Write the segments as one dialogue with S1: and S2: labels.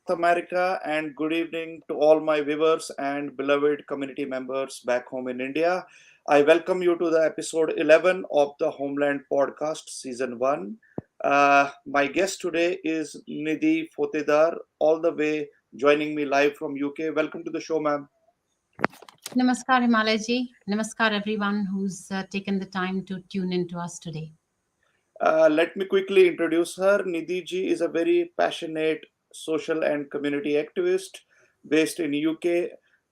S1: America, and good evening to all my viewers and beloved community members back home in India. I welcome you to the episode 11 of the Homeland podcast, season 1. My guest today is Nidhi Fotedar, all the way joining me live from UK. Welcome to the show, ma'am.
S2: Namaskar, Himalay ji. Namaskar, everyone who's taken the time to tune in to us today.
S1: Let me quickly introduce her. Nidhi ji is a very passionate social and community activist based in UK.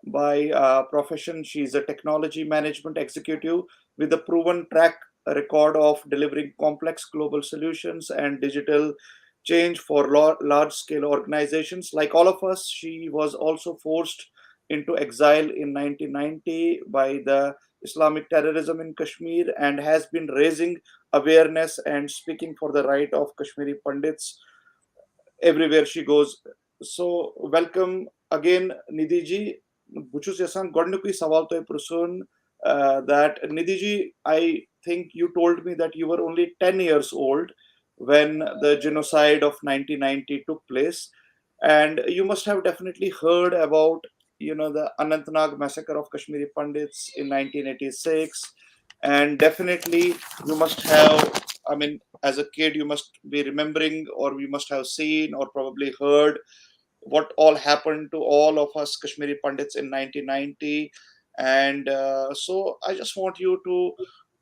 S1: By profession, she is a technology management executive with a proven track record of delivering complex global solutions and digital change for large scale organizations. Like all of us, she was also forced into exile in 1990 by the Islamic terrorism in Kashmir and has been raising awareness and speaking for the right of Kashmiri Pandits everywhere she goes. So, welcome again, Nidhi ji. Buchus yasan godnukui sawal to prusun that Nidhi ji, I think you told me that you were only 10 years old when the genocide of 1990 took place, and you must have definitely heard about the Anantnag massacre of Kashmiri Pandits in 1986, and definitely you must have, I mean, as a kid you must be remembering, or you must have seen or probably heard what all happened to all of us Kashmiri Pandits in 1990. And so I just want you to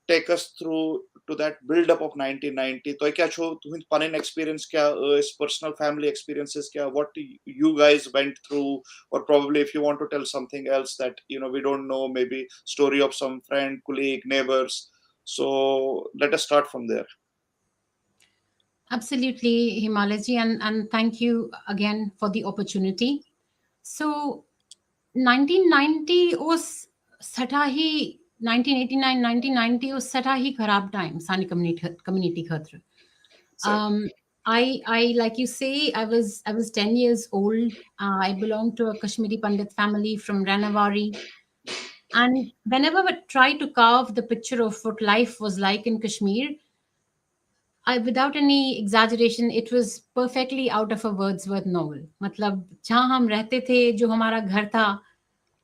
S1: take us through to that build up of 1990. तो क्या छो तुम्हें Panun experience क्या is personal family experiences क्या what you guys went through, or probably if you want to tell something else that we don't know, maybe story of some friend, colleague, neighbors. So let us start from there.
S2: Absolutely, Himalay ji, and thank you again for the opportunity. So, 1990 was सटा ही 1989 1990 was सटा ही खराब time सानी community खातिर.
S1: Exactly.
S2: I like you say, I was 10 years old. I belong to a Kashmiri Pandit family from Ranawari. And whenever I try to carve the picture of what life was like in Kashmir, without any exaggeration, it was perfectly out of a Wordsworth novel. मतलब जहाँ हम रहते थे, जो हमारा घर था,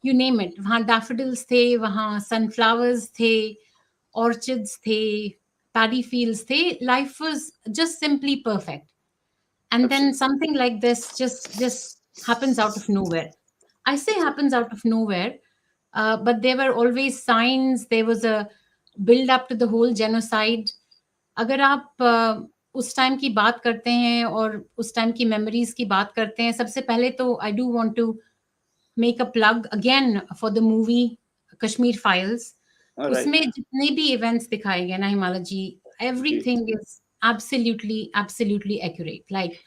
S2: you name it. वहाँ daffodils थे, वहाँ sunflowers थे, orchards थे, paddy fields थे. Life was just simply perfect. And then
S1: Absolutely.
S2: something like this just happens out of nowhere. I say
S1: Exactly.
S2: happens out of nowhere, but there were always signs. There was a build up to the whole genocide. अगर आप उस time की बात करते हैं और उस time की मेमोरीज की बात करते हैं, सबसे पहले तो I do want to make a plug again for the movie Kashmir files.
S1: All right.
S2: उसमें जितने भी इवेंट्स दिखाए गए ना हिमालय जी,
S1: जी.
S2: Everything is absolutely absolutely accurate. Like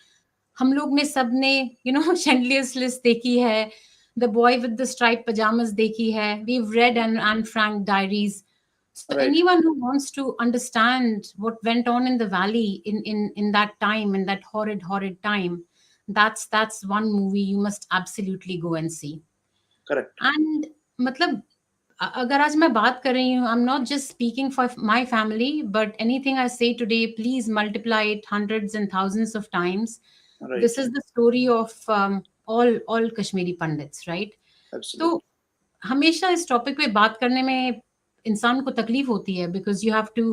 S2: हम लोग ने सब ने शेंडलियर्स लिस्ट देखी है, the boy with the stripe pyjamas देखी है, we have read and Frank diaries. So
S1: Right.
S2: anyone who wants to understand what went on in the valley in that time, in that horrid time, that's one movie you must absolutely go and see.
S1: Correct.
S2: And मतलब अगर आज मैं बात कर रही हूँ, I'm not just speaking for my family, but anything I say today, please multiply it hundreds and thousands of times.
S1: Right.
S2: This is the story of all Kashmiri Pandits, right? तो
S1: Absolutely.
S2: हमेशा इस topic पे बात करने में इंसान को तकलीफ होती है, because you have to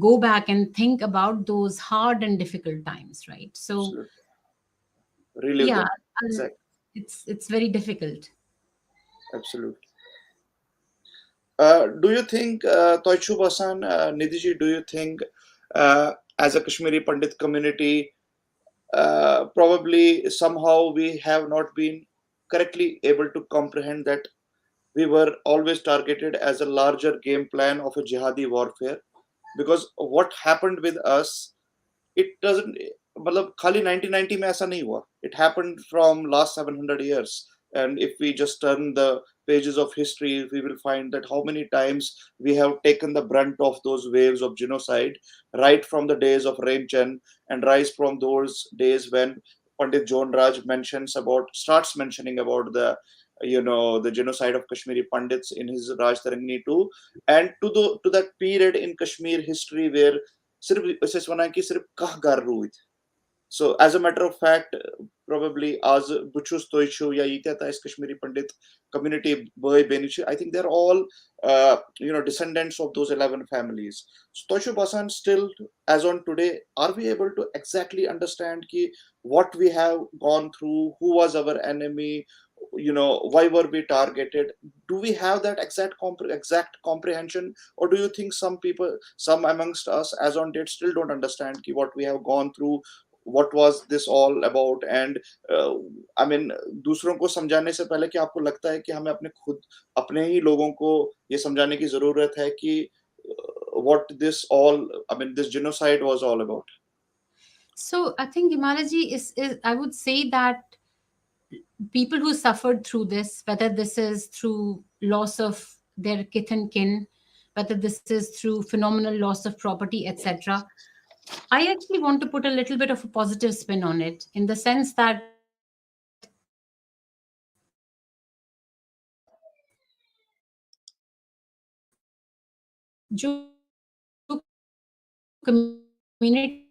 S2: go back and think about those hard and difficult times, right? So
S1: Absolutely. Relive
S2: yeah,
S1: them. Exactly.
S2: it's very difficult.
S1: Absolutely. Do you think, Toichu Basan, Nidhi, do you think, as a Kashmiri Pandit community, probably somehow we have not been correctly able to comprehend that we were always targeted as a larger game plan of a jihadi warfare? Because what happened with us, it doesn't, मतलब खाली 1990 में ऐसा नहीं हुआ. It happened from last 700 years. And if we just turn the pages of history, we will find that how many times we have taken the brunt of those waves of genocide, right from the days of Remchand, and rise from those days when Pandit John Raj starts mentioning about the genocide of Kashmiri Pandits in his Raj Tarangini too, and to that period in Kashmir history where सिर्फ सिर्फ कि सिर्फ कह कर हुई थी. So as a matter of fact, probably az buchus toichu ya yitata is Kashmiri Pandit community boy benichi. I think they're all descendants of those 11 families. So toichu basan still, as on today, are we able to exactly understand ki what we have gone through, who was our enemy, why were we targeted? Do we have that exact comprehension, or do you think some people, some amongst us as on date, still don't understand ki what we have gone through, what was this all about? And I mean, दूसरों को समझाने से पहले क्या आपको लगता है कि हमें अपने ही लोगों को ये समझाने की जरूरत है कि what this all, I mean, this genocide was all about?
S2: So I think Himalaji is I would say that people who suffered through this, whether this is through loss of their kith and kin, whether this is through phenomenal loss of property, etc., I actually want to put a little bit of a positive spin on it, in the sense that जो community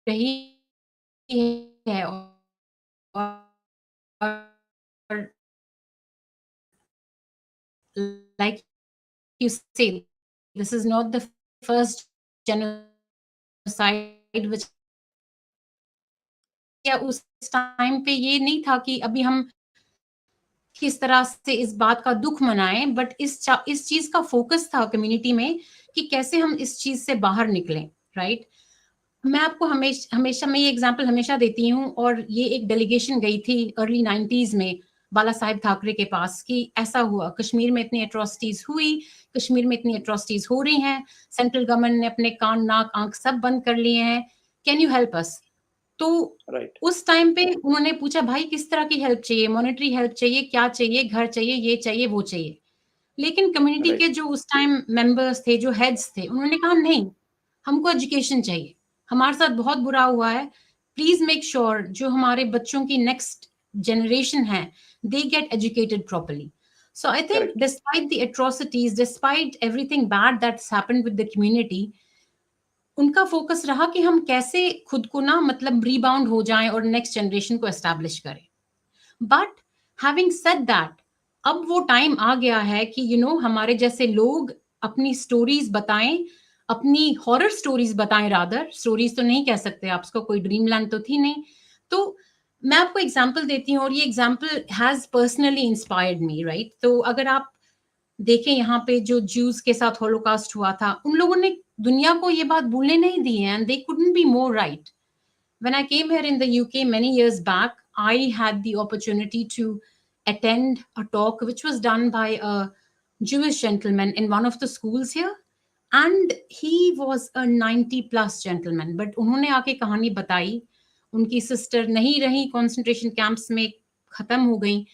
S2: रही है, और like you say, this is not the first genocide which, या उस time पे ये नहीं था कि अभी हम किस तरह से इस बात का दुख मनाएं, बट इस चीज का फोकस था कम्युनिटी में कि कैसे हम इस चीज से बाहर निकलें, राइट? मैं आपको हमेशा मैं ये एग्जांपल हमेशा देती हूँ, और ये एक डेलीगेशन गई थी अर्ली 90s में बाला साहेब ठाकरे के पास कि ऐसा हुआ, कश्मीर में इतनी एट्रोसिटीज हुई, कश्मीर में इतनी एट्रोसिटीज हो रही हैं, सेंट्रल गवर्नमेंट ने अपने कान नाक आंख सब बंद कर लिए हैं, कैन यू हेल्प अस? तो
S1: Right.
S2: उस टाइम पे उन्होंने पूछा, भाई किस तरह की हेल्प चाहिए, मॉनेटरी हेल्प चाहिए, क्या चाहिए, घर चाहिए, ये चाहिए, वो चाहिए। लेकिन कम्युनिटी
S1: Right.
S2: के जो उस टाइम मेंबर्स थे, जो हेड्स थे, उन्होंने कहा नहीं, हमको एजुकेशन चाहिए, हमारे साथ बहुत बुरा हुआ है, प्लीज मेक श्योर जो हमारे बच्चों की नेक्स्ट जनरेशन है, they get educated properly. So I think
S1: Correct.
S2: despite the atrocities, despite everything bad that's happened with the community, उनका फोकस रहा कि हम कैसे खुद को ना मतलब रीबाउंड हो जाएं और नेक्स्ट जनरेशन को एस्टैब्लिश करें. बट हैविंग सेड दैट, अब वो टाइम आ गया है कि हमारे जैसे लोग अपनी स्टोरीज बताएं, अपनी हॉरर स्टोरीज बताएं, रादर स्टोरीज तो नहीं कह सकते आप, उसको कोई ड्रीम लैंड तो थी नहीं. तो मैं आपको एग्जांपल देती हूँ, और ये example has personally inspired me, right? तो अगर आप देखें, यहाँ पे जो ज्यूज के साथ हॉलोकास्ट हुआ था, उन लोगों ने दुनिया को ये बात भूलने नहीं दी है, and they couldn't be more right. When I came here in the UK many years back, I had the opportunity to attend a talk which was done by a Jewish gentleman in one of the schools here. And he was a 90 plus gentleman. But उन्होंने आके कहानी बताई, उनकी sister नहीं रही, concentration camps में खत्म हो गई,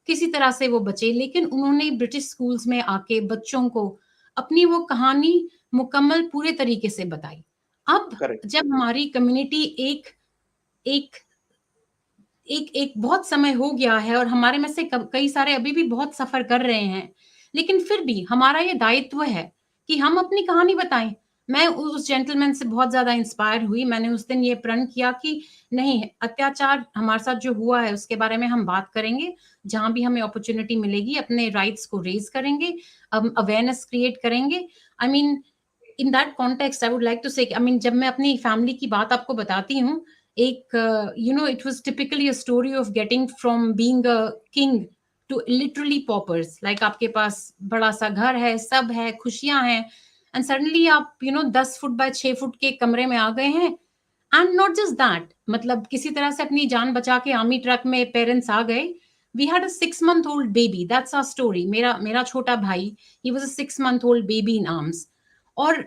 S2: किसी तरह से वो बचे, लेकिन उन्होंने ब्रिटिश स्कूल्स में आके बच्चों को अपनी वो कहानी मुकम्मल पूरे तरीके से बताई. अब
S1: Correct.
S2: जब हमारी कम्युनिटी एक एक एक एक बहुत समय हो गया है, और हमारे में से कई सारे अभी भी बहुत सफर कर रहे हैं, लेकिन फिर भी हमारा ये दायित्व है कि हम अपनी कहानी बताएं. मैं उस जेंटलमैन से बहुत ज्यादा इंस्पायर हुई. मैंने उस दिन ये प्रण किया कि नहीं, अत्याचार हमारे साथ जो हुआ है उसके बारे में हम बात करेंगे, जहां भी हमें अपॉर्चुनिटी मिलेगी अपने राइट्स को रेज करेंगे, अवेयरनेस क्रिएट करेंगे. I mean, in that context I would like to say, I mean, जब मैं अपनी फैमिली की बात आपको बताती हूँ, एक it was typically a story of getting from being a king to literally paupers. Like आपके पास बड़ा सा घर है, सब है, खुशियां हैं, एंड सडनली आप 10 फुट बाय 6 फुट के कमरे में आ गए हैं. एंड नॉट जस्ट दैट, मतलब किसी तरह से अपनी जान बचा के आर्मी ट्रक में पेरेंट्स आ गए. We had a 6 month old baby, that's our story. मेरा मेरा छोटा भाई, he was a 6 month old baby in arms. और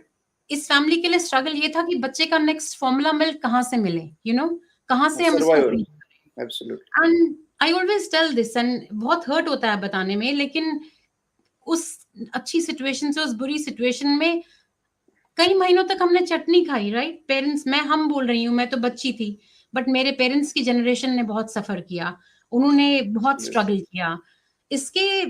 S2: इस फैमिली के लिए स्ट्रगल ये था कि बच्चे का नेक्स्ट फॉर्मूला मिल्क कहाँ से मिले, कहाँ से हम इसको
S1: Survival.
S2: Breed
S1: Absolutely.
S2: करें. And I always tell this, and बहुत हर्ट होता है बताने में, लेकिन उस अच्छी सिचुएशन से उस बुरी सिचुएशन में कई महीनों तक हमने चटनी खाई, राइट? पेरेंट्स, हम बोल रही हूँ, मैं तो बच्ची थी, बट मेरे पेरेंट्स की जनरेशन ने बहुत सफर किया, उन्होंने बहुत
S1: Yes.
S2: स्ट्रगल किया. इसके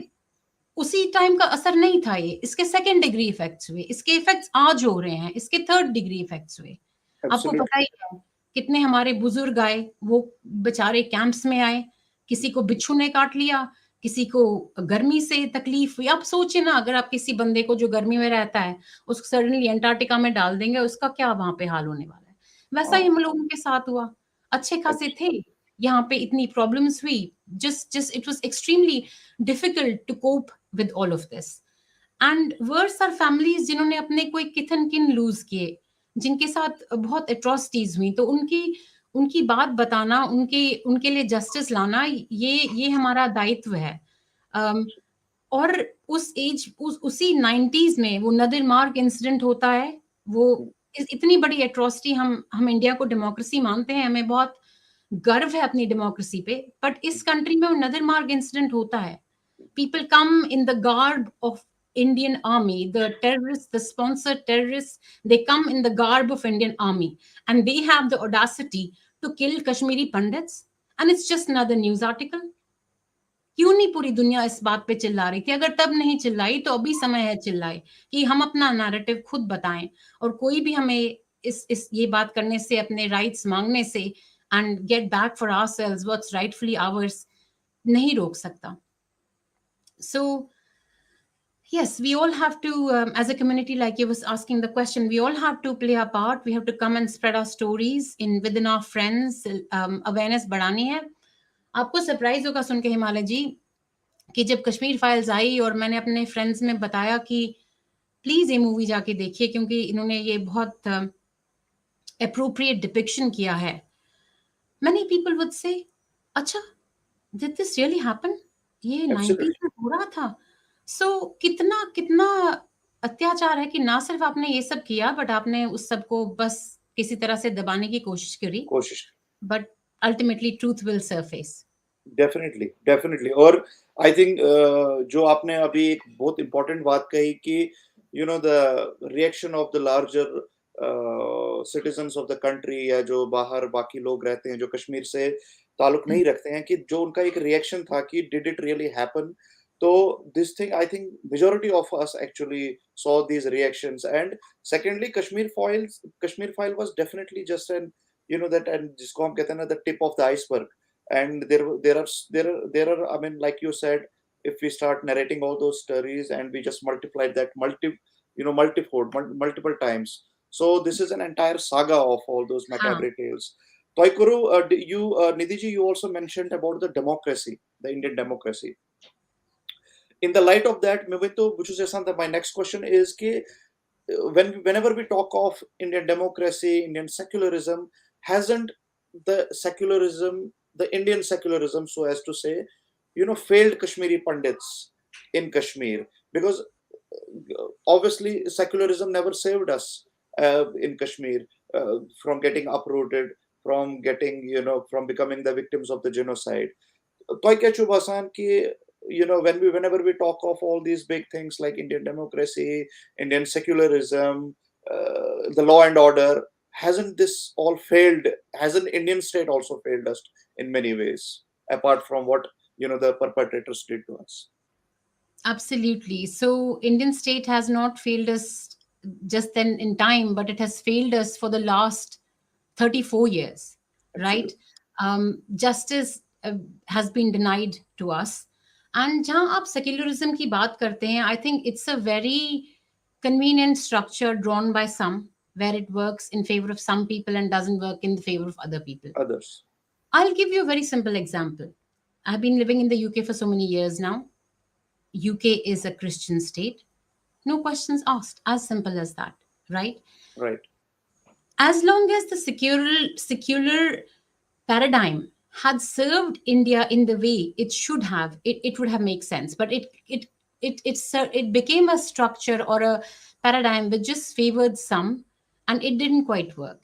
S2: उसी टाइम का असर नहीं था ये, इसके सेकंड डिग्री इफेक्ट्स हुए, इसके इफेक्ट्स आज हो रहे हैं, इसके थर्ड डिग्री इफेक्ट्स हुए. आपको
S1: Absolutely.
S2: पता ही है. कितने हमारे बुजुर्ग आए, वो बेचारे कैंप्स में आए, किसी को बिच्छू ने काट लिया, किसी को गर्मी से तकलीफ हुई। आप सोचिए ना, अगर आप किसी बंदे को जो गर्मी में रहता है, उसको सडनली अंटार्कटिका में डाल देंगे, उसका क्या वहां पे हाल होने वाला है। वैसा ही
S1: हाँ,
S2: हम लोगों के साथ हुआ। अच्छे खासे थे,
S1: अच्छा,
S2: यहाँ पे इतनी प्रॉब्लम्स हुई, just it was extremely difficult to cope with all of this. And worse are families जिन्होंने अपने कोई किथन किन लूज किए, जिनके साथ बहुत एट्रोसिटीज हुई, तो उनकी उनकी बात बताना, उनके उनके लिए जस्टिस लाना, ये हमारा दायित्व है। अम, और उस एज उसी 90s में वो नदिर मार्ग इंसिडेंट होता है। वो इतनी बड़ी एट्रोसिटी, हम इंडिया को डेमोक्रेसी मानते हैं, हमें बहुत गर्व है अपनी डेमोक्रेसी पे, बट इस कंट्री में वो नदिर मार्ग इंसिडेंट होता है। People come in the garb of Indian army, the sponsored terrorists, they come in the garb of Indian army, and they have the audacity to kill Kashmiri Pandits, and it's just another news article. क्यों नहीं पूरी दुनिया इस बात पे चिल्ला रही थी? अगर तब नहीं चिल्लाई तो अभी समय है चिल्लाए, कि हम अपना नैरेटिव खुद बताएं, और कोई भी हमें इस ये बात करने से, अपने राइट्स मांगने से, and get back for ourselves what's rightfully hours, नहीं रोक सकता। So yes, we all have to, as a community, like you was asking the question, we all have to play our part. We have to come and spread our stories in within our friends. Awareness बढ़ानी है। आपको surprise होगा सुन के हिमालय जी, कि जब Kashmir files आई और मैंने अपने फ्रेंड्स में बताया कि प्लीज ये मूवी जाके देखिए, क्योंकि इन्होंने ये बहुत अप्रोप्रिएट डिपिक्शन किया है, many people would say, अच्छा, did this really happen? ये 90s
S1: absolutely.
S2: में हो रहा था। सो कितना कितना अत्याचार है, कि ना सिर्फ आपने ये सब किया, बट आपने उस सब को बस किसी तरह से दबाने की कोशिश करी,
S1: कोशिश,
S2: but ultimately truth will surface.
S1: Definitely, definitely. और आई थिंक जो आपने अभी एक बहुत इंपॉर्टेंट बात कही कि the reaction of the larger citizens of the country, या जो बाहर बाकी लोग रहते हैं जो कश्मीर से ताल्लुक नहीं रखते हैं, कि जो उनका एक रिएक्शन था कि डिड इट रियली हैपन। तो this thing, I think majority of us actually saw these reactions. And secondly, kashmir file was definitely just an, that, and जिसको हम कहते हैं ना, the tip of the iceberg. And there are, I mean, like you said, if we start narrating all those stories and we just multiply that multifold, multiple times, so this is an entire saga of all those
S2: हाँ,
S1: macabre tales. Toykuru, Nidhi ji, you also mentioned about the democracy, the Indian democracy. In the light of that, my next question is कि whenever we talk of Indian democracy, Indian secularism, hasn't the Indian secularism, so as to say, failed Kashmiri Pandits in Kashmir? Because obviously secularism never saved us in Kashmir from getting uprooted, from getting, from becoming the victims of the genocide. तो क्या चुबासान कि whenever we talk of all these big things like Indian democracy, Indian secularism, the law and order, hasn't this all failed? Hasn't Indian state also failed us in many ways, apart from what the perpetrators did to us?
S2: absolutely. So Indian state has not failed us just then in time, but it has failed us for the last 34 years, right?
S1: Absolutely.
S2: Justice has been denied to us. And जहाँ आप secularism की बात करते हैं, I think it's a very convenient structure drawn by some, where it works in favor of some people and doesn't work in the favor of other people.
S1: Others.
S2: I'll give you a very simple example. I've been living in the UK for so many years now. UK is a Christian state. No questions asked. As simple as that, right?
S1: Right.
S2: As long as the secular paradigm had served India in the way it should have, it would have made sense. But it became a structure or a paradigm which just favored some, and it didn't quite work.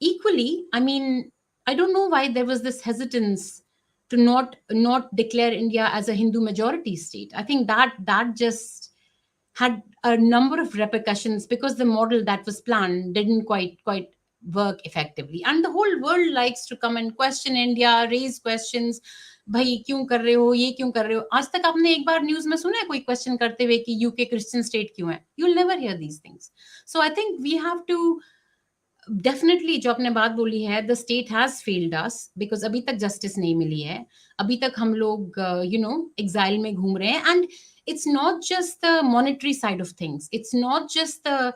S2: Equally, I mean, I don't know why there was this hesitance to not declare India as a Hindu majority state. I think that just had a number of repercussions, because the model that was planned didn't quite work effectively, and the whole world likes to come and question India, raise questions. भाई क्यों कर रहे हो, ये क्यों कर रहे हो? आज तक आपने एक बार न्यूज में सुना है कोई क्वेश्चन करते हुए कि यूके क्रिश्चियन स्टेट क्यों है? You will never hear these things. So I think we have to definitely जो आपने बात बोली है, the state has failed us because अभी तक जस्टिस नहीं मिली है। अभी तक हम लोग एग्जाइल में घूम रहे हैं। And it's not just the monetary side of things, it's not just the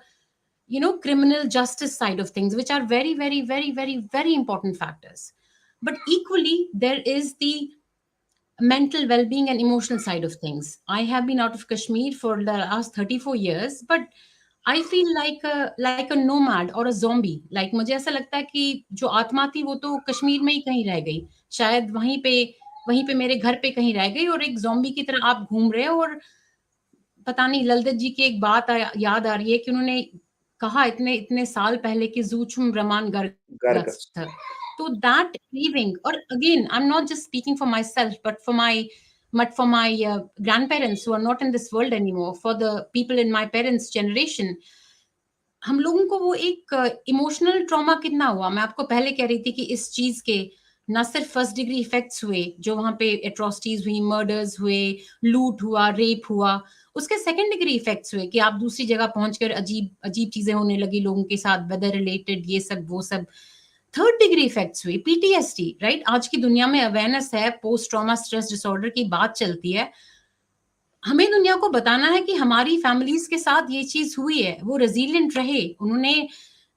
S2: criminal justice side of things, which are very, very, very, very, very important factors. But equally, there is the mental well-being and emotional side of things. I have been out of Kashmir for the last 34 years, but I feel like a nomad or a zombie. Like मुझे ऐसा लगता है कि जो आत्मा थी वो तो कश्मीर में ही कहीं रह गई, शायद वहीं पे मेरे घर पे कहीं रह गई, और एक zombie की तरह आप घूम रहे हो। और पता नहीं, ललित जी की एक बात याद आ रही है कि उन्होंने कहा इतने इतने साल पहले कि जूछुम रमान गरगथ।
S1: Gargats.
S2: तो दैट लीविंग, और again I am not just speaking for my self but for my grandparents who are not in this world anymore, for the people in my parents generation, हम लोगों को वो एक इमोशनल ट्रॉमा कितना हुआ। मैं आपको पहले कह रही थी कि इस चीज के ना सिर्फ फर्स्ट डिग्री इफेक्ट्स हुए, जो वहां पे एट्रोसिटीज हुई, मर्डर्स हुए, लूट हुआ, रेप हुआ, उसके सेकंड डिग्री इफेक्ट्स हुए कि आप दूसरी जगह पहुंचकर अजीब अजीब चीजें होने लगी लोगों के साथ, वेदर रिलेटेड, ये सब वो सब। थर्ड डिग्री इफेक्ट्स हुई, पीटीएसडी, राइट? आज की दुनिया में अवेयरनेस है, पोस्ट ट्रॉमा स्ट्रेस डिसऑर्डर की बात चलती है। हमें दुनिया को बताना है कि हमारी फैमिलीज के साथ ये चीज हुई है, वो रेजिलिएंट रहे, उन्होंने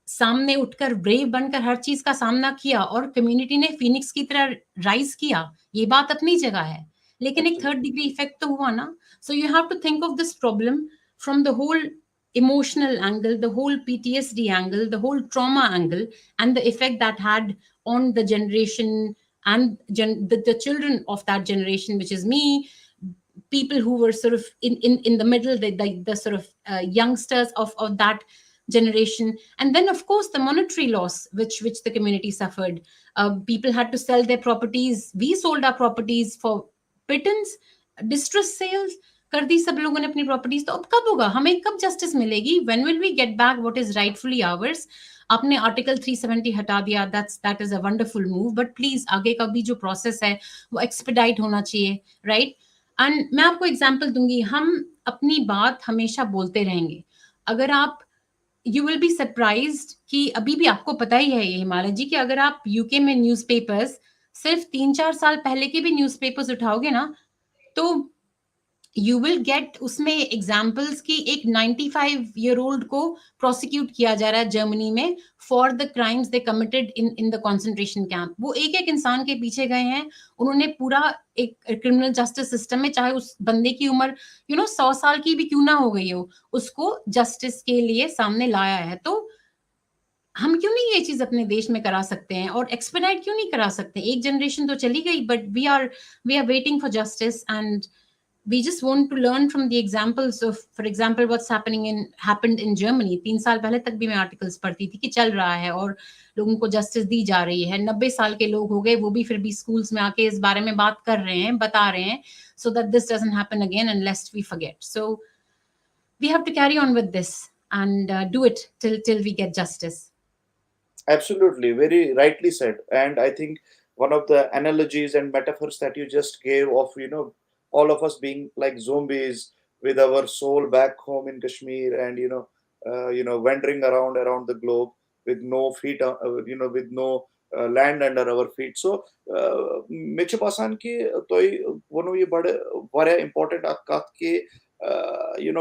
S2: सामने उठकर ब्रेव बनकर हर चीज का सामना किया, और कम्युनिटी ने फिनिक्स की तरह राइज किया। ये बात अपनी जगह है, लेकिन एक थर्ड
S1: Absolutely.
S2: डिग्री इफेक्ट तो हुआ ना। So you have to think of this problem from the whole emotional angle, the whole PTSD angle, the whole trauma angle, and the effect that had on the generation and the children of that generation, which is me, people who were sort of in the middle, the sort of youngsters of that generation. And then of course the monetary loss which the community suffered. People had to sell their properties, we sold our properties for pittance, distress sales कर दी सब लोगों ने अपनी properties. तो अब कब होगा, हमें कब जस्टिस मिलेगी? When will we get back what is rightfully ours? आपने आर्टिकल 370 हटा दिया, that is a wonderful move, but please आगे का भी जो प्रोसेस है वो एक्सपेडाइट होना चाहिए, राइट? एंड मैं आपको एग्जांपल दूंगी, हम अपनी बात हमेशा बोलते रहेंगे। अगर आप, यू विल बी सरप्राइज्ड कि अभी भी आपको पता ही है ये हिमालय जी, कि अगर आप यूके में न्यूज़पेपर्स सिर्फ 3-4 साल पहले के भी न्यूज़पेपर्स उठाओगे ना, तो यू विल गेट उसमें एग्जाम्पल्स की एक 95-year-old को प्रोसिक्यूट किया जा रहा है जर्मनी में for the crimes they committed in the concentration camp. वो एक एक इंसान के पीछे गए हैं, उन्होंने पूरा एक क्रिमिनल जस्टिस सिस्टम में, चाहे उस बंदे की उम्र 100 साल की भी क्यों ना हो गई हो, उसको जस्टिस के लिए सामने लाया है। तो हम क्यों नहीं ये चीज अपने देश में करा सकते हैं, और एक्सपेडाइट क्यों नहीं करा सकते? एक जनरेशन तो चली गई, but we are waiting for justice, and we just want to learn from the examples of, for example, what's happened in Germany। 3 साल पहले तक भी मैं आर्टिकल्स पढ़ती थी कि चल रहा है और लोगों को जस्टिस दी जा रही है। 90 साल के लोग हो गए, वो भी फिर भी स्कूल्स में आके इस बारे में बात कर रहे हैं, बता रहे हैं, so that this doesn't happen again and lest we forget। So we have to carry on with this and do it till we get justice।
S1: Absolutely, very rightly said. And I think one of the analogies and metaphors that you just gave of, all of us being like zombies with our soul back home in Kashmir, and wandering around the globe with no feet, with no land under our feet. So, मेरे पासान की तो वो ये बड़े important कथ कि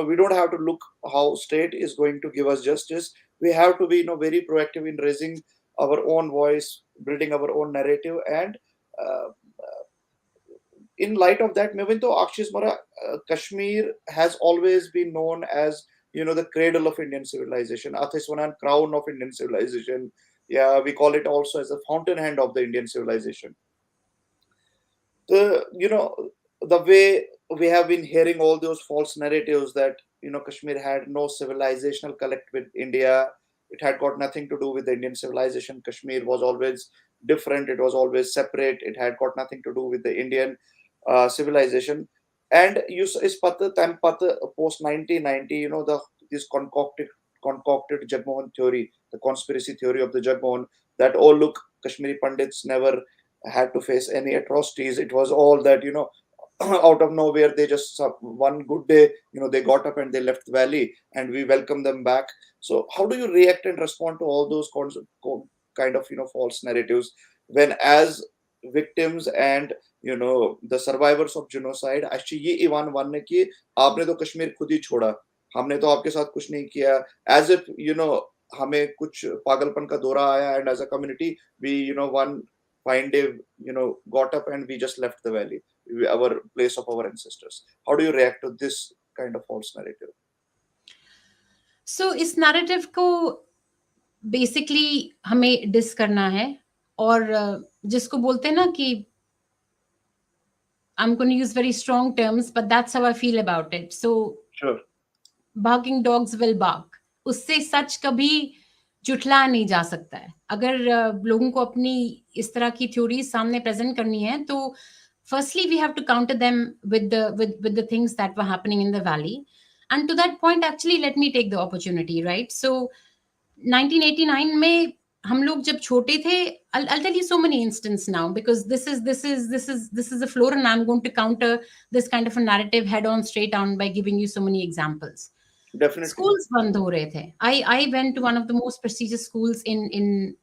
S1: we don't have to look how state is going to give us justice. We have to be very proactive in raising our own voice, building our own narrative, and uh, in light of that, maybe to Akshis Mara, Kashmir has always been known as the cradle of Indian civilization, Athiswanan crown of Indian civilization. Yeah, we call it also as the fountainhead of the Indian civilization. The way we have been hearing all those false narratives that Kashmir had no civilizational collect with India, it had got nothing to do with the Indian civilization. Kashmir was always different, it was always separate, it had got nothing to do with the Indian civilization. And is post 1990, this concocted Jagmohan theory, the conspiracy theory of the Jagmohan, that oh look, Kashmiri Pandits never had to face any atrocities. It was all that out of nowhere they just one good day, they got up and they left the valley, and we welcome them back. So how do you react and respond to all those kind of false narratives, when as victims and the survivors of genocide actually ये ईमान मानने की आपने तो कश्मीर खुद ही छोड़ा, हमने तो आपके साथ कुछ नहीं किया, as if हमें कुछ पागलपन का दौरा आया, and as a community we one fine day got up and we just left the valley, our place of our ancestors. How do you react to this kind of false narrative?
S2: सो इस narrative को basically हमें dish करना है, और जिसको बोलते हैं ना कि I am going to use very strong terms but that's how I feel about it. So
S1: Sure.
S2: barking dogs will bark. उससे सच कभी जुठला नहीं जा सकता है. अगर लोगों को अपनी इस तरह की थ्योरी सामने प्रेजेंट करनी है, तो firstly we have to counter them with the things that were happening in the valley. And to that point, actually, let me take the opportunity, right? So 1989 में हम लोग जब छोटे थे, I'll tell you so many instances now, because this is the floor, and I'm going to counter this kind of a narrative head on, straight on, by giving you so many examples.
S1: Definitely.
S2: Schools बंद हो रहे थे. I went to one of the most prestigious schools in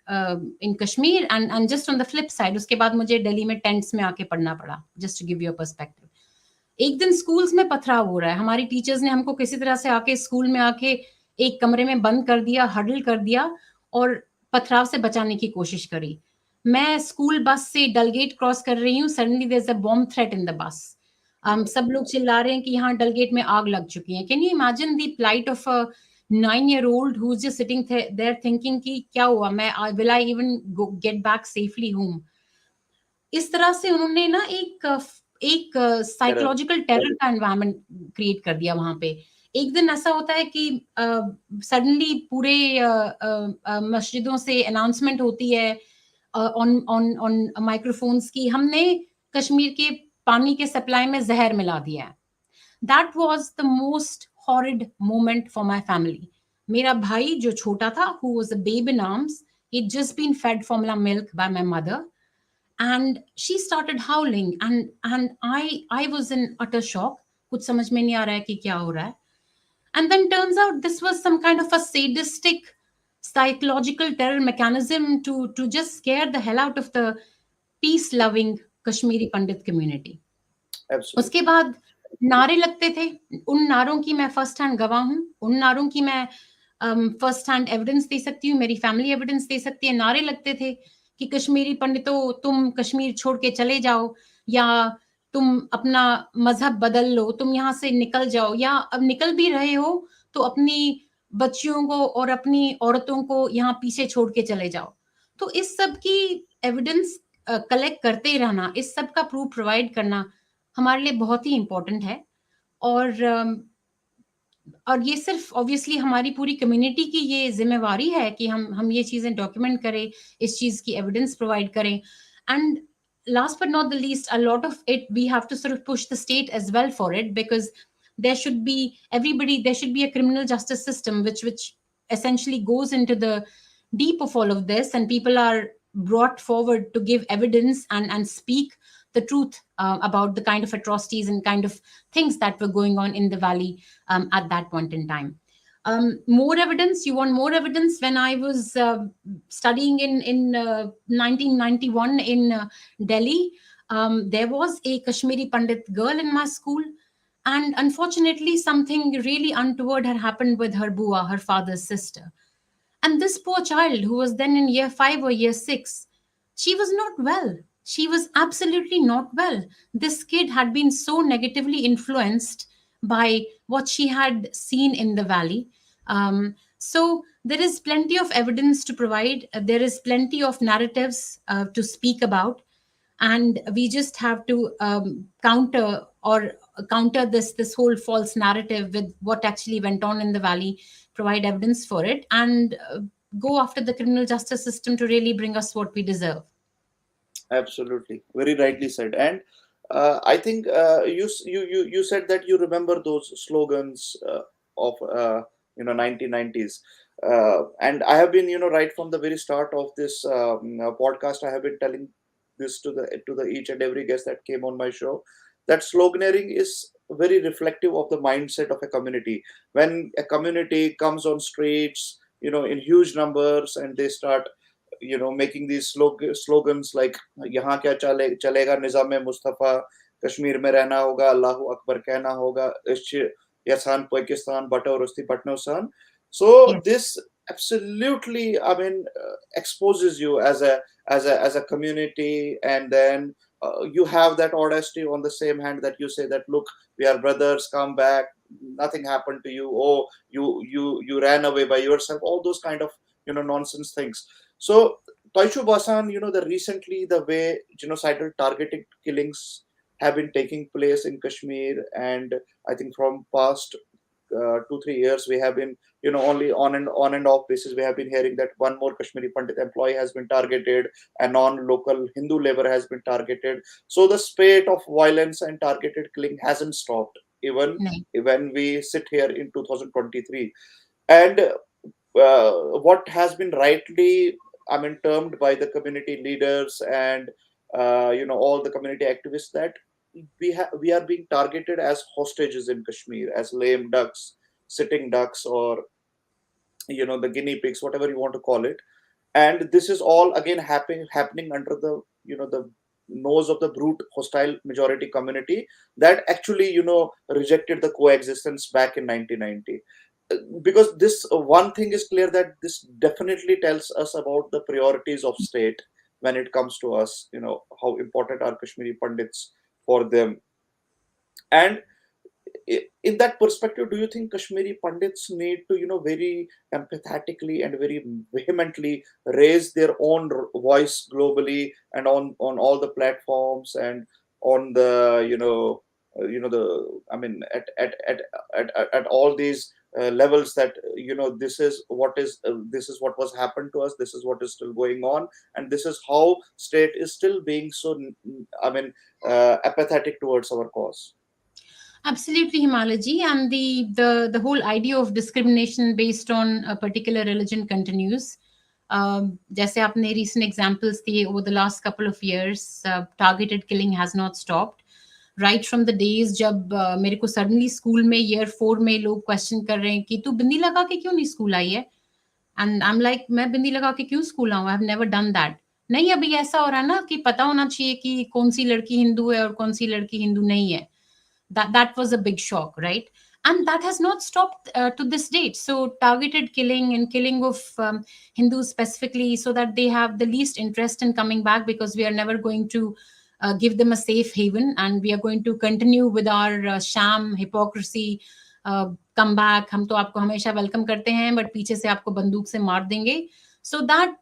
S2: Kashmir, and just on the flip side, उसके बाद मुझे दिल्ली में tents में आके पढ़ना पड़ा, just to give you a perspective. एक दिन स्कूल्स में पथराव हो रहा है, हमारी टीचर्स ने हमको किसी तरह से आके स्कूल में आके एक कमरे में बंद कर दिया, हडल कर दिया, और पथराव से बचाने की कोशिश करी. मैं स्कूल बस से डलगेट क्रॉस कर रही हूँ, suddenly there is a bomb threat in the bus. सब लोग चिल्ला रहे हैं कि यहाँ डलगेट में आग लग चुकी है. Can you imagine the plight of a 9-year-old who's just sitting there thinking कि क्या हुआ, मैं will I even get back safely home. इस तरह से उन्होंने ना एक
S1: Terror.
S2: साइकोलॉजिकल टेरर का एनवायरनमेंट क्रिएट कर दिया वहां पे. एक दिन ऐसा होता है कि सडनली पूरे मस्जिदों से अनाउंसमेंट होती है ऑन ऑन ऑन माइक्रोफोन्स की, हमने कश्मीर के पानी के सप्लाई में जहर मिला दिया है. That was the most horrid moment for my family. मेरा भाई जो छोटा था, who was a baby in arms, he'd just been fed formula milk by my mother, and she started howling, and I was in utter shock. कुछ समझ में नहीं आ रहा है कि क्या हो रहा है. And then turns out this was some kind of a sadistic psychological terror mechanism to just scare the hell out of the peace loving Kashmiri Pandit community.
S1: Absolutely.
S2: उसके बाद नारे लगते थे. उन नारों की मैं फर्स्ट हैंड गवाह हूँ. उन नारों की मैं फर्स्ट हैंड एविडेंस दे सकती हूँ, मेरी फैमिली एविडेंस दे सकती है. नारे लगते थे कि कश्मीरी पंडितों, तुम कश्मीर छोड़ के चले जाओ, या तुम अपना मजहब बदल लो, तुम यहाँ से निकल जाओ, या अब निकल भी रहे हो तो अपनी बच्चियों को और अपनी औरतों को यहाँ पीछे छोड़ के चले जाओ. तो इस सब की एविडेंस कलेक्ट करते रहना, इस सब का प्रूफ प्रोवाइड करना हमारे लिए बहुत ही इम्पोर्टेंट है. और और ये सिर्फ ऑब्वियसली हमारी पूरी कम्युनिटी की ये जिम्मेवारी है कि हम ये चीजें डॉक्यूमेंट करें, इस चीज की एविडेंस प्रोवाइड करें. And last but not the least, a lot of it we have to sort of push the state as well for it, because there should be a criminal justice system which essentially goes into the deep of all of this, and people are brought forward to give evidence and speak the truth about the kind of atrocities and kind of things that were going on in the valley at that point in time. More evidence? You want more evidence? When I was studying in 1991 in Delhi, there was a Kashmiri Pandit girl in my school, and unfortunately, something really untoward had happened with her bua, her father's sister. And this poor child, who was then in year 5 or year 6, she was not well. She was absolutely not well. This kid had been so negatively influenced by what she had seen in the valley. So there is plenty of evidence to provide. There is plenty of narratives to speak about, and we just have to counter this whole false narrative with what actually went on in the valley, provide evidence for it, and go after the criminal justice system to really bring us what we deserve.
S1: Absolutely, very rightly said. And I think you said that you remember those slogans of 1990s, and I have been right from the very start of this podcast, I have been telling this to the each and every guest that came on my show, that sloganeering is very reflective of the mindset of a community. When a community comes on streets, in huge numbers, and they start, making these slogans like यहाँ क्या चलेगा निज़ाम मुस्तफ़ा, कश्मीर में रहना होगा, अल्लाहू अकबर कहना होगा, इश्क यसान Pakistan बटोरस्ती बटनोसान. So
S2: Yes.
S1: this absolutely, I mean, exposes you as a community. And then you have that audacity on the same hand that you say that, look, we are brothers, come back, nothing happened to you, oh, you ran away by yourself, all those kind of nonsense things. So Taishu Basan, the recently the way genocidal targeted killings have been taking place in Kashmir. And I think from past 2 3 years we have been, only on and off basis, we have been hearing that one more Kashmiri Pandit employee has been targeted, a non-local Hindu labor has been targeted. So the spate of violence and targeted killing hasn't stopped, even
S2: No.
S1: when we sit here in 2023. And what has been rightly, I mean, termed by the community leaders and all the community activists, that we are being targeted as hostages in Kashmir, as lame ducks, sitting ducks, or the guinea pigs, whatever you want to call it. And this is all again happening under the the nose of the brute hostile majority community that actually rejected the coexistence back in 1990. Because this one thing is clear, that this definitely tells us about the priorities of state when it comes to us, how important are Kashmiri Pandits for them. And in that perspective, do you think Kashmiri Pandits need to, very empathetically and very vehemently raise their own voice globally, and on all the platforms, and on the, the, I mean, at all these levels, that this is what was happened to us, this is what is still going on, and this is how state is still being so, I mean, apathetic towards our cause.
S2: Absolutely, Himalaji, and the whole idea of discrimination based on a particular religion continues. जैसे आपने recent examples दिए over the last couple of years, targeted killing has not stopped. Right from the days जब मेरे को suddenly school में year 4 में लोग question कर रहे हैं कि तू बिंदी लगा के क्यों नहीं school आई है? एंड आई एम लाइक मैं बिंदी लगा के क्यों स्कूल आऊँ? I have never done that. नहीं, अभी ऐसा हो रहा है ना कि पता होना चाहिए कि कौन सी लड़की हिंदू है और कौन सी लड़की हिंदू नहीं है. That was a big shock, right? And that has not stopped to this date. So targeted killing and killing of Hindus specifically, so that they have the least interest in coming back, because we are never going to give them a safe haven, and we are going to continue with our sham hypocrisy. Come back, हम तो आपको हमेशा welcome करते हैं, but पीछे से आपको बंदूक से मार देंगे. So that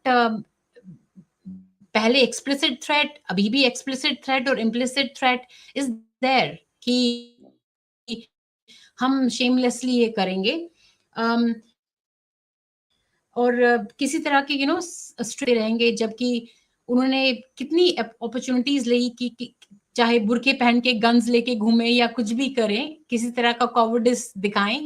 S2: पहले explicit threat, अभी भी explicit threat और implicit threat is there कि हम shamelessly ये करेंगे. um, और किसी तरह के स्ट्रिक्ट रहेंगे, जबकि उन्होंने कितनी अपॉर्चुनिटीज ली कि चाहे बुरके पहन के गन्स लेके घूमे या कुछ भी करें, किसी तरह का कॉवर्डिस दिखाएं.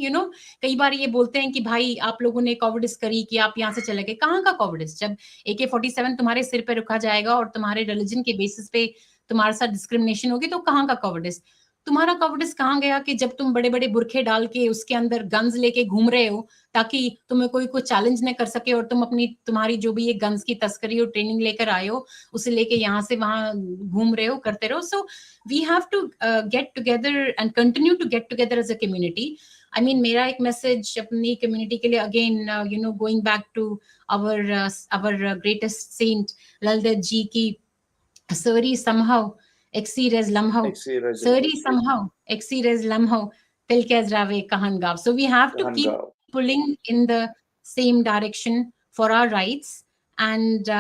S2: कई बार ये बोलते हैं कि भाई आप लोगों ने कॉवर्डिस करी कि आप यहाँ से चले गए. कहाँ का कॉवर्डिस? जब AK-47 तुम्हारे सिर पे रखा जाएगा और तुम्हारे रिलीजन के बेसिस पे तुम्हारे साथ डिस्क्रिमिनेशन होगी, तो कहाँ का कॉवर्डिस? तुम्हारा कॉवर्डिस कहाँ गया कि जब तुम बड़े बड़े बुरखे डाल के उसके अंदर गन्स लेके घूम रहे हो, ताकि तुम्हें कोई चैलेंज न कर सके, और तुम तुम्हारी जो भी ये गन्स की तस्करी और ट्रेनिंग लेकर आए हो, उसे लेके यहाँ से वहां घूम रहे हो, करते रहो. So we have to get together and continue to get together as a community. I mean, मेरा एक मैसेज अपनी कम्युनिटी के लिए, again going back to our greatest saint Lal Ded ji की Suri somehow exceed as lamho. Suri somehow exceed as lamho. Tilke rave kahangav. So we have to keep
S1: Kahanga.
S2: pulling in the same direction for our rights, and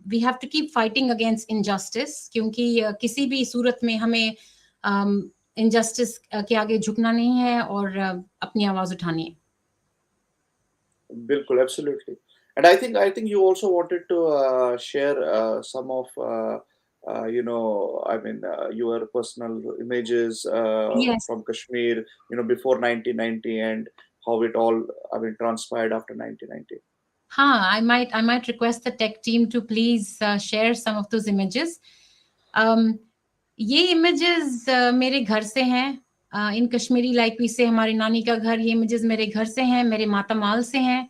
S2: we have to keep fighting against injustice. क्योंकि किसी भी सूरत में हमें injustice के आगे झुकना नहीं है और अपनी आवाज उठानी है.
S1: Bilkul, absolutely. And I think you also wanted to share some of I mean, your personal images
S2: Yes.
S1: from Kashmir, before 1990, and how it all, I mean, transpired after 1990.
S2: Huh, I might request the tech team to please share some of those images. Um, ये images मेरे घर से हैं, इन Kashmiri like we से हमारी नानी का घर, ये इमेजेस मेरे घर से हैं, मेरे मातामाल से हैं,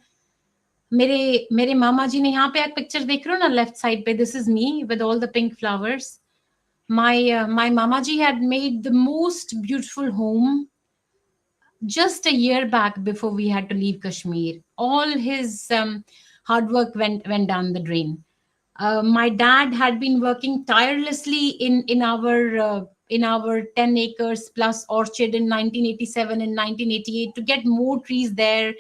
S2: मेरे मेरे मामा जी ने, यहाँ पे एक पिक्चर देख रहे हो ना लेफ्ट साइड पे, this is me with all the pink flowers. My mama ji had made the most beautiful home just a year back before we had to leave Kashmir. All his hard work went down the drain. My dad had been working tirelessly in our 10 acres plus orchard in 1987 and 1988 to get more trees there,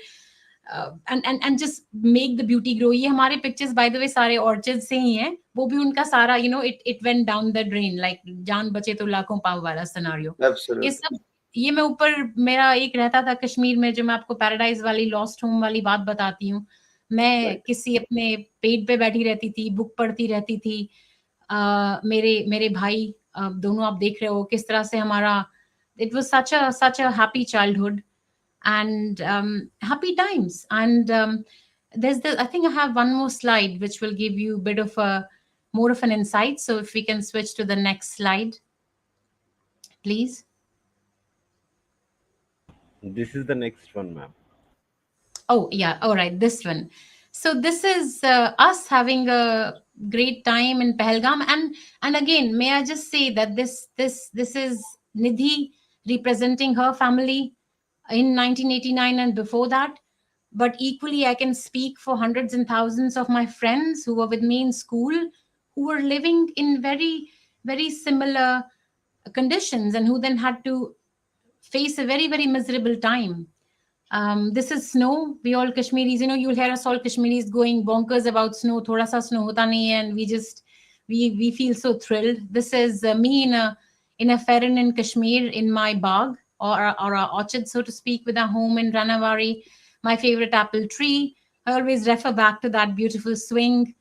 S2: and just make the beauty grow. ये हमारे pictures by the way सारे orchard से ही हैं, वो भी उनका सारा it went down the drain, like जान बचे तो लाखों पाँव वाला scenario. ये
S1: Absolutely.
S2: सब, ये मैं ऊपर, मेरा एक रहता था कश्मीर में, जो मैं आपको पैराडाइज वाली लॉस्ट होम वाली बात बताती हूँ. मैं
S1: Right.
S2: किसी अपने पेट पे बैठी रहती थी, बुक पढ़ती रहती थी. मेरे मेरे भाई दोनों, आप देख रहे हो किस तरह से हमारा, it was such a happy childhood and happy times. And there's the, I think I have one more slide which will give you a bit of a more of an insight. So if we can switch to the next slide, please.
S3: This is the next one, ma'am.
S2: Oh, yeah. All right. This one. So this is us having a great time in Pahalgam. And again, may I just say that this is Nidhi representing her family in 1989 and before that. But equally, I can speak for hundreds and thousands of my friends who were with me in school, who were living in very similar conditions, and who then had to face a very miserable time. This is snow. We all Kashmiris, you'll hear us all Kashmiris going bonkers about snow. Thoda sa snow hota nahi hai, and we feel so thrilled. This is me in a ferry in Kashmir, in my bagh, or a orchard, so to speak, with a home in Ranavari, my favorite apple tree. I always refer back to that beautiful swing,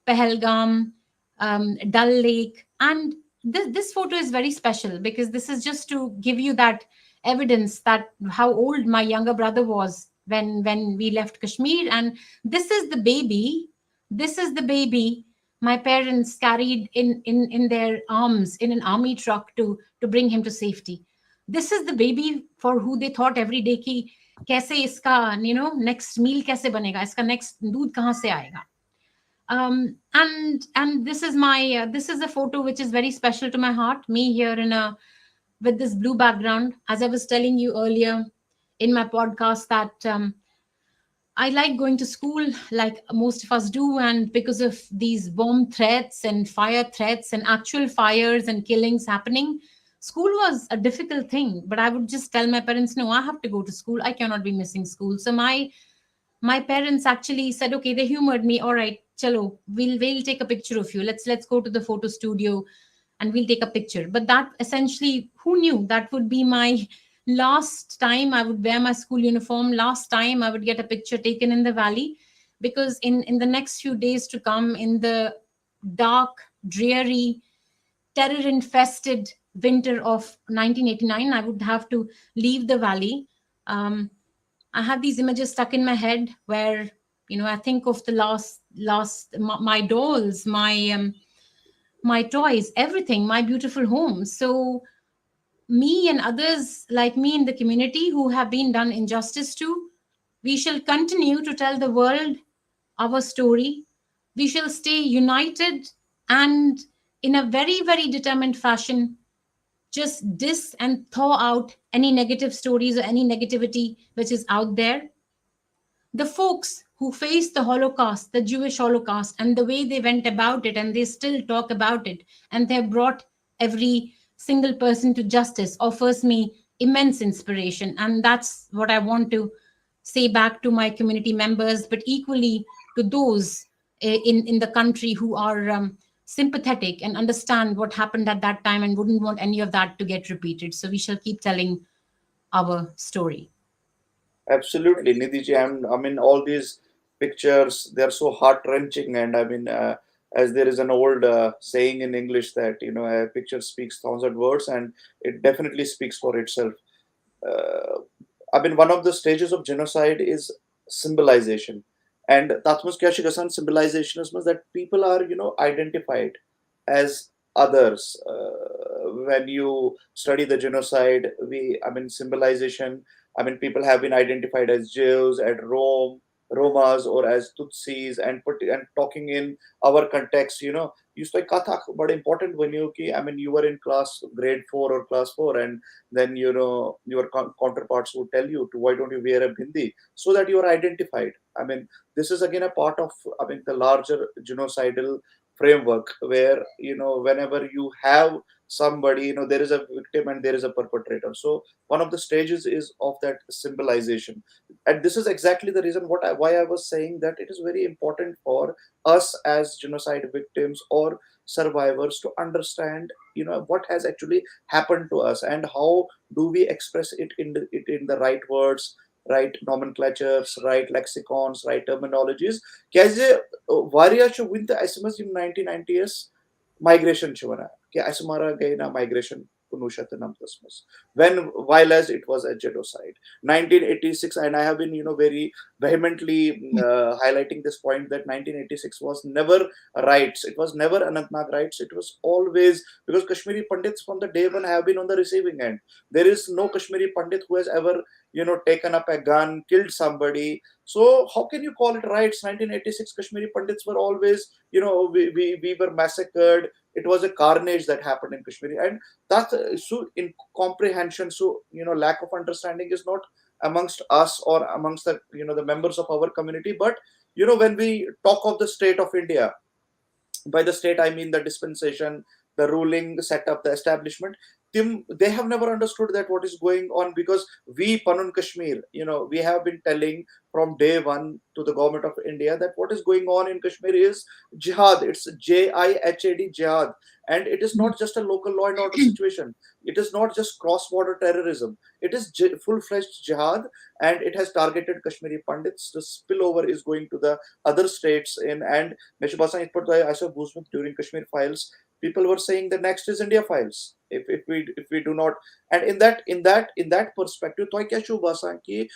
S2: Pahalgam, Dal Lake. And this photo is very special because this is just to give you that evidence that how old my younger brother was when we left Kashmir. And this is the baby. This is the baby my parents carried in their arms in an army truck to bring him to safety. This is the baby for who they thought every day ki कैसे इसका next meal कैसे बनेगा, इसका next दूध कहाँ से आएगा. And this is my this is a photo which is very special to my heart, me here in a with this blue background. As I was telling you earlier in my podcast that I like going to school like most of us do, and because of these bomb threats and fire threats and actual fires and killings happening, school was a difficult thing. But I would just tell my parents, no, I have to go to school, I cannot be missing school. So my parents actually said, okay, they humored me. All right, chalo, we'll take a picture of you. Let's go to the photo studio and we'll take a picture. But that essentially, who knew that would be my last time I would wear my school uniform, last time I would get a picture taken in the valley. Because in the next few days to come, in the dark, dreary, terror infested winter of 1989, I would have to leave the valley. I have these images stuck in my head where I think of the last my dolls, my toys, everything, my beautiful home. So me and others like me in the community who have been done injustice to, we shall continue to tell the world our story. We shall stay united and in a very determined fashion just dis and thaw out any negative stories or any negativity which is out there. The folks who faced the Holocaust, the Jewish Holocaust, and the way they went about it, and they still talk about it, and they have brought every single person to justice, offers me immense inspiration. And that's what I want to say back to my community members, but equally to those in the country who are sympathetic and understand what happened at that time and wouldn't want any of that to get repeated. So we shall keep telling our story.
S1: Absolutely, Nidhi ji. I mean, all these pictures, they are so heart wrenching. And I mean, as there is an old saying in English that, a picture speaks thousand words, and it definitely speaks for itself. Uh, I mean, one of the stages of genocide is symbolization. And Tatmas Kyashikasan symbolization is that people are, identified as others. When you study the genocide, symbolization. People have been identified as Jews at Rome, Romas, or as Tutsis, and talking in our context. Used to kathak, but important when you were in class grade 4 or class 4, and then your counterparts would tell you to why don't you wear a bindi so that you are identified. This is again a part of the larger genocidal framework where whenever you have somebody, there is a victim and there is a perpetrator. So one of the stages is of that symbolization, and this is exactly the reason why I was saying that it is very important for us as genocide victims or survivors to understand what has actually happened to us, and how do we express it in the right words, right nomenclatures, right lexicons, right terminologies. Kaise varia chu winter SMS in 1990s migration chuvana ke asmara gaina migration kunushat namtasmas when while as it was a genocide 1986. And I have been very vehemently highlighting this point that 1986 was never rights, it was never Anantnag rights, it was always because Kashmiri Pandits from the day one have been on the receiving end. There is no Kashmiri Pandit who has ever taken up a gun, killed somebody. So how can you call it rights? 1986 Kashmiri Pandits were always, we were massacred. It was a carnage that happened in Kashmir, and that's so in comprehension. So lack of understanding is not amongst us or amongst the the members of our community, but when we talk of the state of India, by the state I mean the dispensation, the ruling setup, the establishment. They have never understood that what is going on, because we Panun Kashmir, we have been telling from day one to the government of India that what is going on in Kashmir is jihad. It's JIHAD, jihad. And it is not just a local law and order situation. It is not just cross border terrorism. It is full fledged jihad, and it has targeted Kashmiri Pandits. The spillover is going to the other states in. And Meshubasa I saw Guzman during Kashmir files. People were saying the next is India files. If we do not, and in that perspective, तो क्या शुभ आसान कि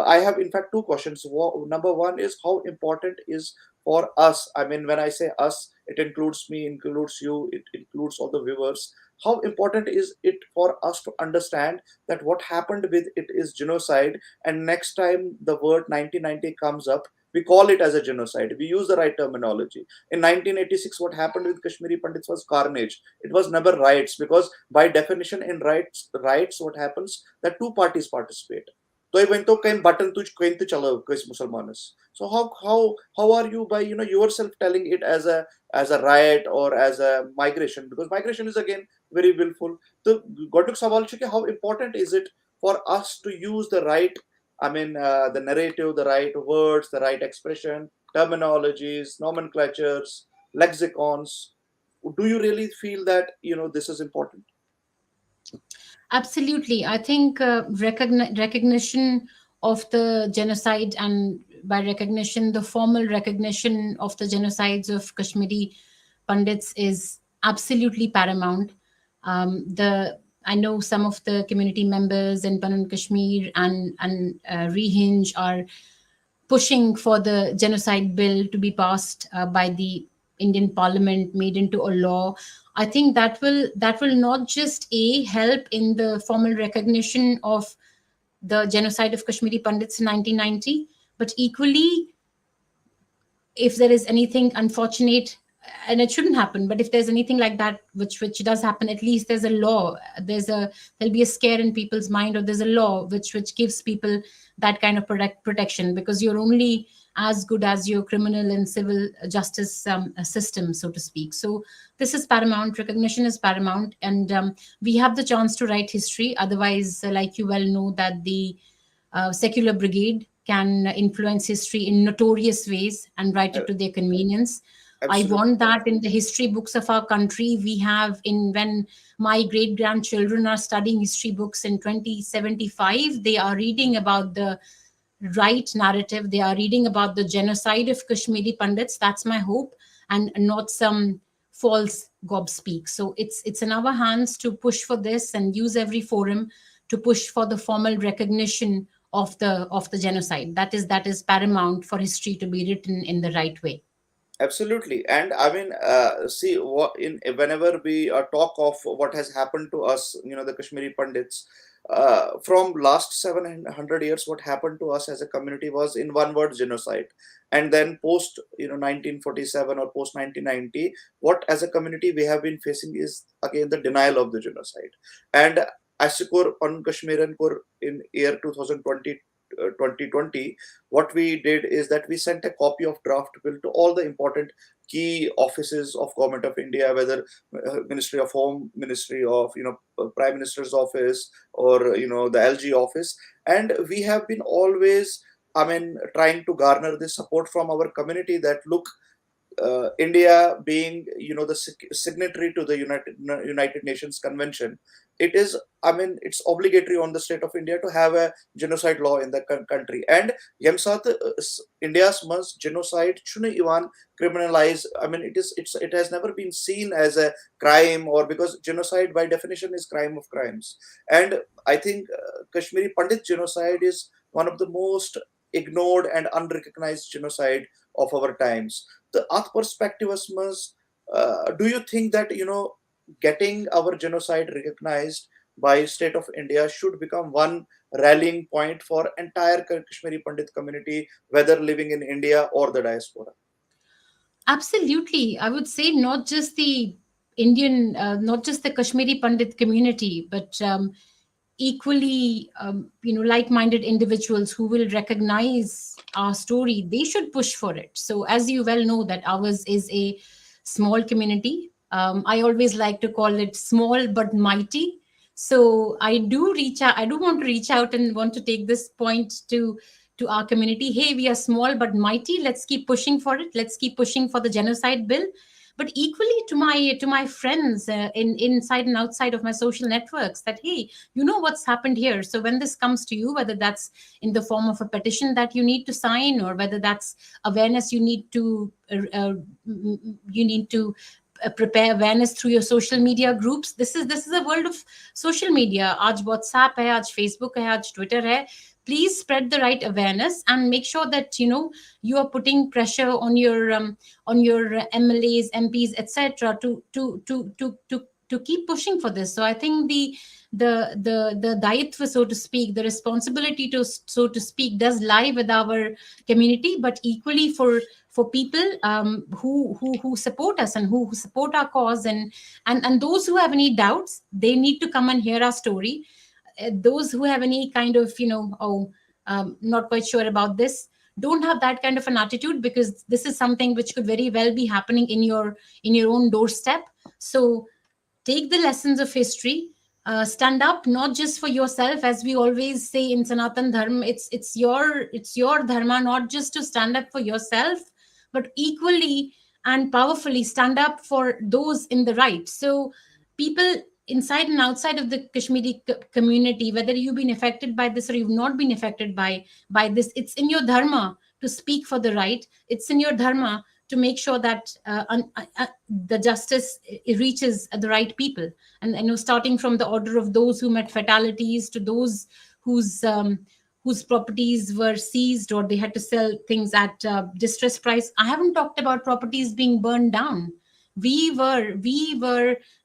S1: I have, in fact, two questions. Number one is how important is for us. I mean, when I say us, it includes me, includes you, it includes all the viewers. How important is it for us to understand that what happened with it is genocide, and next time the word 1990 comes up, we call it as a genocide. We use the right terminology. In 1986, what happened with Kashmiri Pandits was carnage. It was never riots, because by definition in rights, what happens that two parties participate. तो when to kain button tuj kain to chalo kais Musalmanas. So how are you by yourself telling it as a riot or as a migration, because migration is again very willful. So Goduk sawal che how important is it for us to use the right, the narrative, the right words, the right expression, terminologies, nomenclatures, lexicons. Do you really feel that this is important?
S2: Absolutely. I think recognition of the genocide, and by recognition, the formal recognition of the genocides of Kashmiri Pandits is absolutely paramount. The I know some of the community members in Panun Kashmir and Rehinj are pushing for the genocide bill to be passed by the Indian Parliament, made into a law. I think that will not just help in the formal recognition of the genocide of Kashmiri Pandits in 1990, but equally, if there is anything unfortunate, and it shouldn't happen, but if there's anything like that which does happen, at least there's a law, there'll be a scare in people's mind, or there's a law which gives people that kind of protection, because you're only as good as your criminal and civil justice system, so to speak. So this is paramount, recognition is paramount, and we have the chance to write history. Otherwise, like you well know, that the secular brigade can influence history in notorious ways and write
S1: Uh,
S2: it to their convenience. I
S1: Absolutely.
S2: want that in the history books of our country. We have, in when my great grandchildren are studying history books in 2075, they are reading about the right narrative. They are reading about the genocide of Kashmiri Pandits. That's my hope, and not some false gobspeak. So it's in our hands to push for this and use every forum to push for the formal recognition of the genocide. That is paramount for history to be written in the right way.
S1: Absolutely, and I mean, see, what in whenever we talk of what has happened to us, the Kashmiri Pandits, from last 700 years, what happened to us as a community was, in one word, genocide. And then post, 1947 or post 1990, what as a community we have been facing is again the denial of the genocide. And Asikur on Kashmir and Kur in year 2020. 2020, what we did is that we sent a copy of draft bill to all the important key offices of government of India, whether Ministry of Home, Ministry of Prime Minister's office, or the LG office. And we have been always, I mean, trying to garner this support from our community, that look, India being the signatory to the United Nations Convention, it is, I mean, it's obligatory on the state of India to have a genocide law in the country. And Yamsat, India's must genocide shouldn't even criminalize. I mean, it has never been seen as a crime, or because genocide by definition is crime of crimes. And I think Kashmiri Pandit genocide is one of the most ignored and unrecognized genocide of our times. The Arth perspective was, do you think that getting our genocide recognized by state of India should become one rallying point for entire Kashmiri Pandit community, whether living in India or the diaspora?
S2: Absolutely. I would say not just the Indian, not just the Kashmiri Pandit community, but equally, like-minded individuals who will recognize our story. They should push for it. So, as you well know, that ours is a small community. I always like to call it small but mighty. So, I do reach out. I do want to reach out and want to take this point to our community. Hey, we are small but mighty. Let's keep pushing for it. Let's keep pushing for the genocide bill. But equally to my friends in inside and outside of my social networks, that hey, you know what's happened here. So when this comes to you, whether that's in the form of a petition that you need to sign, or whether that's awareness you need to prepare awareness through your social media groups. This is a world of social media. Aaj WhatsApp hai, aaj Facebook hai, aaj Twitter hai. Please spread the right awareness and make sure that you are putting pressure on your MLAs, MPs, etc. To keep pushing for this. So I think the daitva, so to speak, the responsibility to, so to speak, does lie with our community, but equally for people who support us and who support our cause, and those who have any doubts, they need to come and hear our story. Those who have any kind of not quite sure about this, don't have that kind of an attitude, because this is something which could very well be happening in your own doorstep. So take the lessons of history, stand up not just for yourself, as we always say in Sanatan Dharma. It's your dharma, not just to stand up for yourself, but equally and powerfully stand up for those in the right. So people inside and outside of the Kashmiri community, whether you've been affected by this or you've not been affected by this, it's in your dharma to speak for the right. It's in your dharma to make sure that the justice reaches the right people. And starting from the order of those who met fatalities, to those whose whose properties were seized, or they had to sell things at distress price. I haven't talked about properties being burned down. We were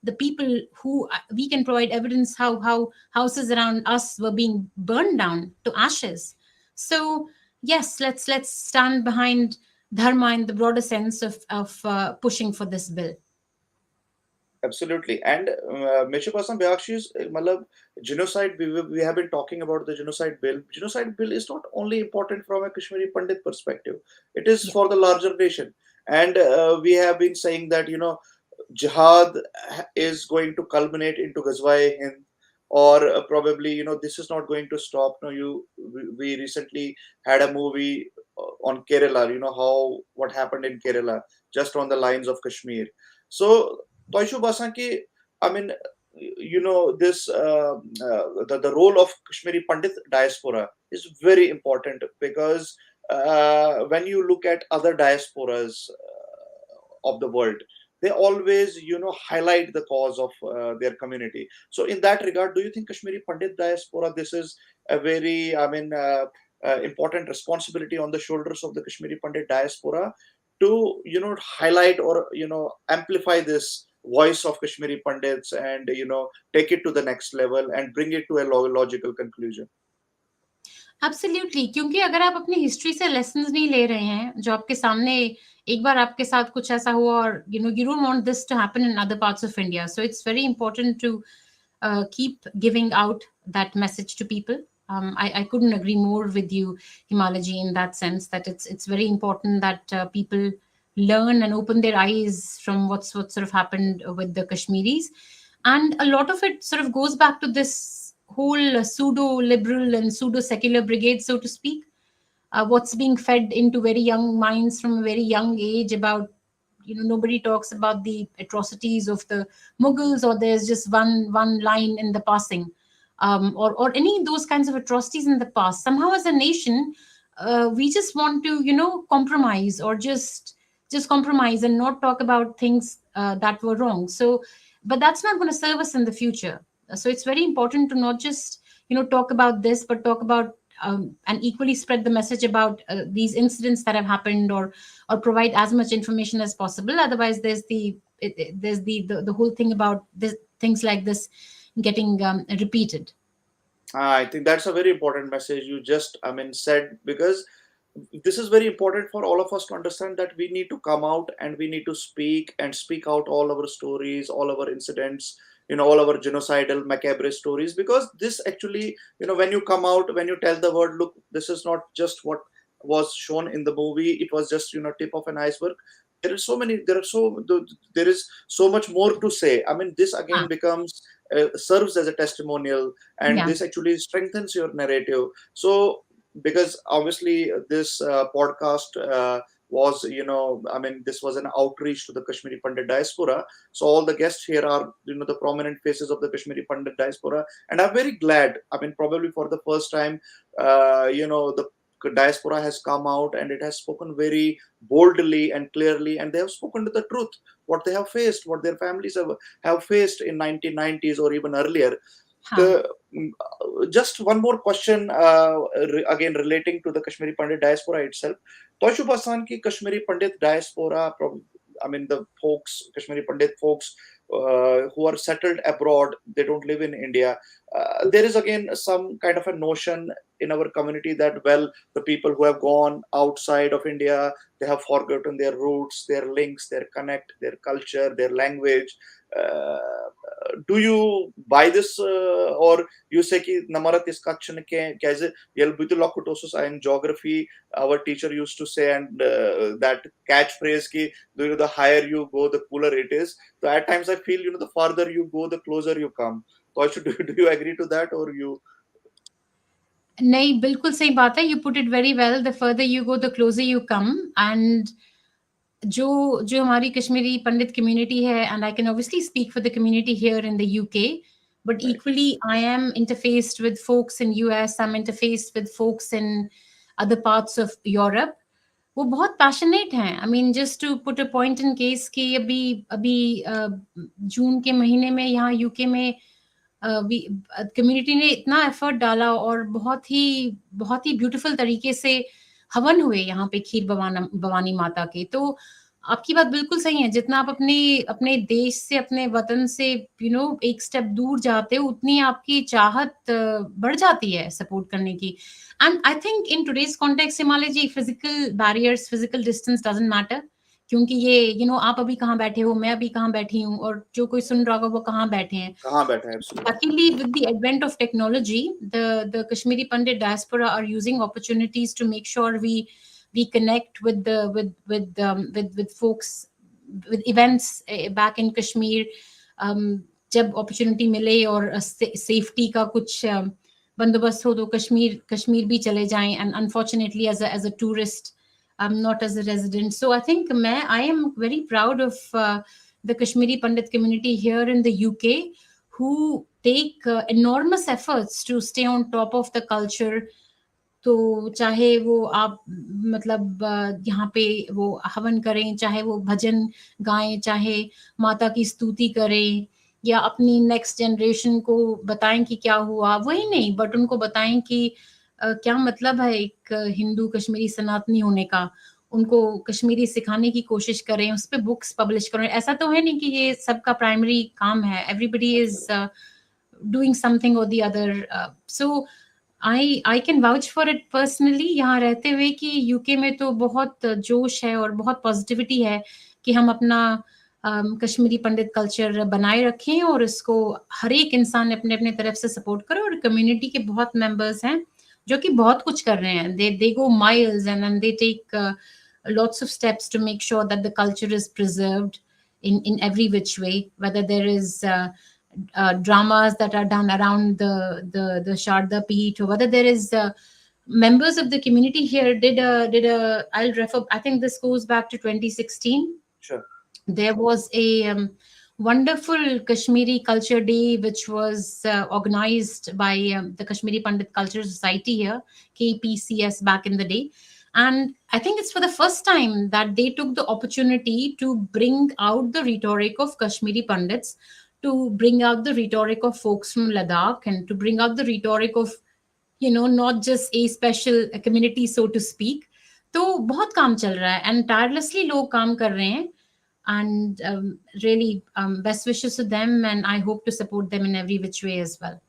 S2: the people who, we can provide evidence how houses around us were being burned down to ashes. So yes, let's stand behind dharma in the broader sense of pushing for this bill.
S1: Absolutely. And Mechu Pasam Byakshi's Malab genocide, we have been talking about the genocide bill. Genocide bill is not only important from a Kashmiri Pandit perspective, it is
S2: Yeah.
S1: for the larger nation. And we have been saying that, jihad is going to culminate into Ghazwa-e Hind, or probably, this is not going to stop. No, we recently had a movie on Kerala, how what happened in Kerala, just on the lines of Kashmir. So Toishu Basanki, I mean, this the role of Kashmiri Pandit diaspora is very important, because when you look at other diasporas of the world, they always highlight the cause of their community. So in that regard, do you think Kashmiri Pandit diaspora, this is a very, I mean, important responsibility on the shoulders of the Kashmiri Pandit diaspora to highlight or amplify this voice of Kashmiri Pandits, and take it to the next level and bring it to a logical conclusion.
S2: Absolutely, क्योंकि अगर आप अपनी history से lessons नहीं ले रहे हैं, जो आपके सामने एक बार आपके साथ कुछ ऐसा हुआ और you don't want this to happen in other parts of India, so it's very important to keep giving out that message to people. I couldn't agree more with you, Himalaji, in that sense that it's very important that people learn and open their eyes from what sort of happened with the Kashmiris, and a lot of it sort of goes back to this whole pseudo liberal and pseudo secular brigade, so to speak. What's being fed into very young minds from a very young age about, nobody talks about the atrocities of the Mughals, or there's just one line in the passing, or any of those kinds of atrocities in the past. Somehow as a nation, we just want to compromise, or just compromise and not talk about things that were wrong. So but that's not going to serve us in the future. So it's very important to not just talk about this, but talk about and equally spread the message about these incidents that have happened, or provide as much information as possible. Otherwise there's the whole thing about this, things like this getting repeated.
S1: I think that's a very important message you just said, because this is very important for all of us to understand that we need to come out and we need to speak and speak out all our stories, all our incidents, all our genocidal macabre stories, because this actually, when you come out, when you tell the world, look, this is not just what was shown in the movie, it was just tip of an iceberg. There is so much more to say. This again
S2: Ah,
S1: becomes serves as a testimonial, and
S2: yeah.
S1: this actually strengthens your narrative. So because obviously this podcast was this was an outreach to the Kashmiri Pandit diaspora, so all the guests here are the prominent faces of the Kashmiri Pandit diaspora, and I'm very glad. Probably for the first time, the diaspora has come out and it has spoken very boldly and clearly, and they have spoken to the truth, what they have faced, what their families have faced in 1990s or even earlier.
S2: Huh.
S1: The Just one more question, again relating to the Kashmiri Pandit diaspora itself. Toshubasan ki Kashmiri Pandit diaspora, the folks, Kashmiri Pandit folks who are settled abroad, they don't live in India. There is again some kind of a notion in our community that, well, the people who have gone outside of India, they have forgotten their roots, their links, their connect, their culture, their language. Uh, do you buy this, or you say ki namarat is kachun ke kaise yel butulokutosus in geography our teacher used to say, and that catchphrase ki the higher you go the cooler it is. So at times I feel the farther you go the closer you come. So I should do you agree to that, or you?
S2: नहीं, बिल्कुल सही बात है. You put it very well. The further you go, the closer you come. And जो जो हमारी कश्मीरी पंडित community है, and I can obviously speak for the community here in the UK, but
S1: Right.
S2: equally I am interfaced with folks in US, I'm interfaced with folks in other parts of Europe. वो बहुत passionate हैं. I mean just to put a point in case कि अभी अभी जून के महीने में यहाँ यूके में कम्युनिटी ने इतना एफर्ट डाला और बहुत ही ब्यूटीफुल तरीके से हवन हुए यहाँ पे खीर भवानी माता के. तो आपकी बात बिल्कुल सही है. जितना आप अपने अपने देश से, अपने वतन से एक स्टेप दूर जाते हो, उतनी आपकी चाहत बढ़ जाती है सपोर्ट करने की. And I think in today's context, Himalay ji, physical barriers, physical distance doesn't matter. क्योंकि ये आप अभी कहाँ बैठे हो, मैं अभी कहाँ बैठी हूँ, और जो कोई सुन रहा होगा वो कहाँ बैठे हैं.
S1: कहाँ बैठे हैं, absolutely.
S2: Luckily, with the advent of technology, the Kashmiri Pandit diaspora are using opportunities to make sure we connect with folks, with events back in Kashmir. जब opportunity मिले और safety का कुछ बंदोबस्त हो तो कश्मीर भी चले जाएं, and unfortunately as a tourist, not as a resident. So I think I am very proud of the Kashmiri Pandit community here in the UK, who take enormous efforts to stay on top of the culture. तो चाहे वो आप मतलब यहाँ पे वो हवन करें, चाहे वो भजन गाएं, चाहे माता की स्तुति करें, या अपनी नेक्स्ट जनरेशन को बताएं कि क्या हुआ, वही नहीं, बट उनको बताएं कि क्या मतलब है एक हिंदू कश्मीरी सनातनी होने का. उनको कश्मीरी सिखाने की कोशिश करें, उस पे बुक्स पब्लिश करें। ऐसा तो है नहीं कि ये सबका प्राइमरी काम है, एवरीबडी इज डूइंग समथिंग और the other. So I can vouch for it personally, यहाँ रहते हुए, कि यूके में तो बहुत जोश है और बहुत पॉजिटिविटी है कि हम अपना कश्मीरी पंडित कल्चर बनाए रखें और इसको हर एक इंसान अपने अपने तरफ से सपोर्ट करे। और कम्युनिटी के बहुत मेंबर्स हैं जो कि बहुत कुछ कर रहे हैं, they go miles and they take lots of steps to make sure that the culture is preserved in every which way, whether there is dramas that are done around the Sharda Peeth, or whether there is members of the community here did a I'll refer, I think this goes back to 2016.
S1: Sure.
S2: There was a wonderful Kashmiri Culture Day, which was organized by the Kashmiri Pandit Culture Society here, KPCS, back in the day. And I think it's for the first time that they took the opportunity to bring out the rhetoric of Kashmiri Pandits, to bring out the rhetoric of folks from Ladakh, and to bring out the rhetoric of, not just a special community, so to speak. तो बहुत काम चल रहा है, and tirelessly लोग काम कर रहे हैं. And really, best wishes to them, and I hope to support them in every which way as well.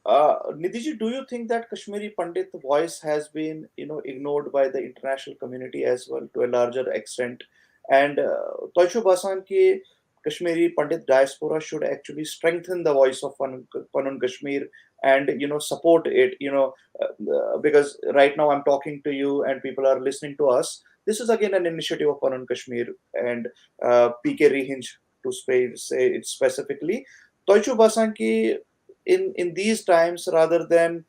S1: Nidhi, do you think that Kashmiri Pandit voice has been, ignored by the international community as well to a larger extent? And Toisho Basan ki Kashmiri Pandit diaspora should actually strengthen the voice of Panun Kashmir and, support it, because right now I'm talking to you and people are listening to us. This is again an initiative of Panun Kashmir and PK Rehinj, to say it specifically. Toisho Basan ki in these times, rather than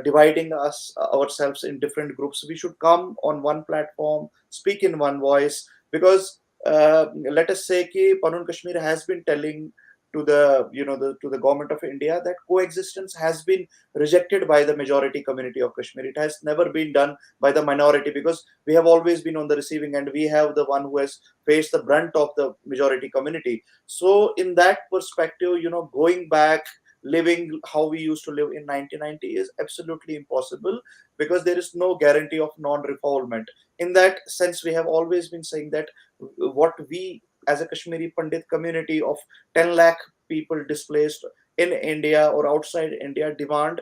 S1: dividing ourselves in different groups, we should come on one platform, speak in one voice. Because let us say ki Panun Kashmir has been telling to the government of India that coexistence has been rejected by the majority community of Kashmir. It has never been done by the minority, because we have always been on the receiving end. We have the one who has faced the brunt of the majority community. So in that perspective, going back, living how we used to live in 1990 is absolutely impossible, because there is no guarantee of non-refoulement. In that sense, we have always been saying that what we as a Kashmiri Pandit community of 10 lakh people displaced in India or outside India demand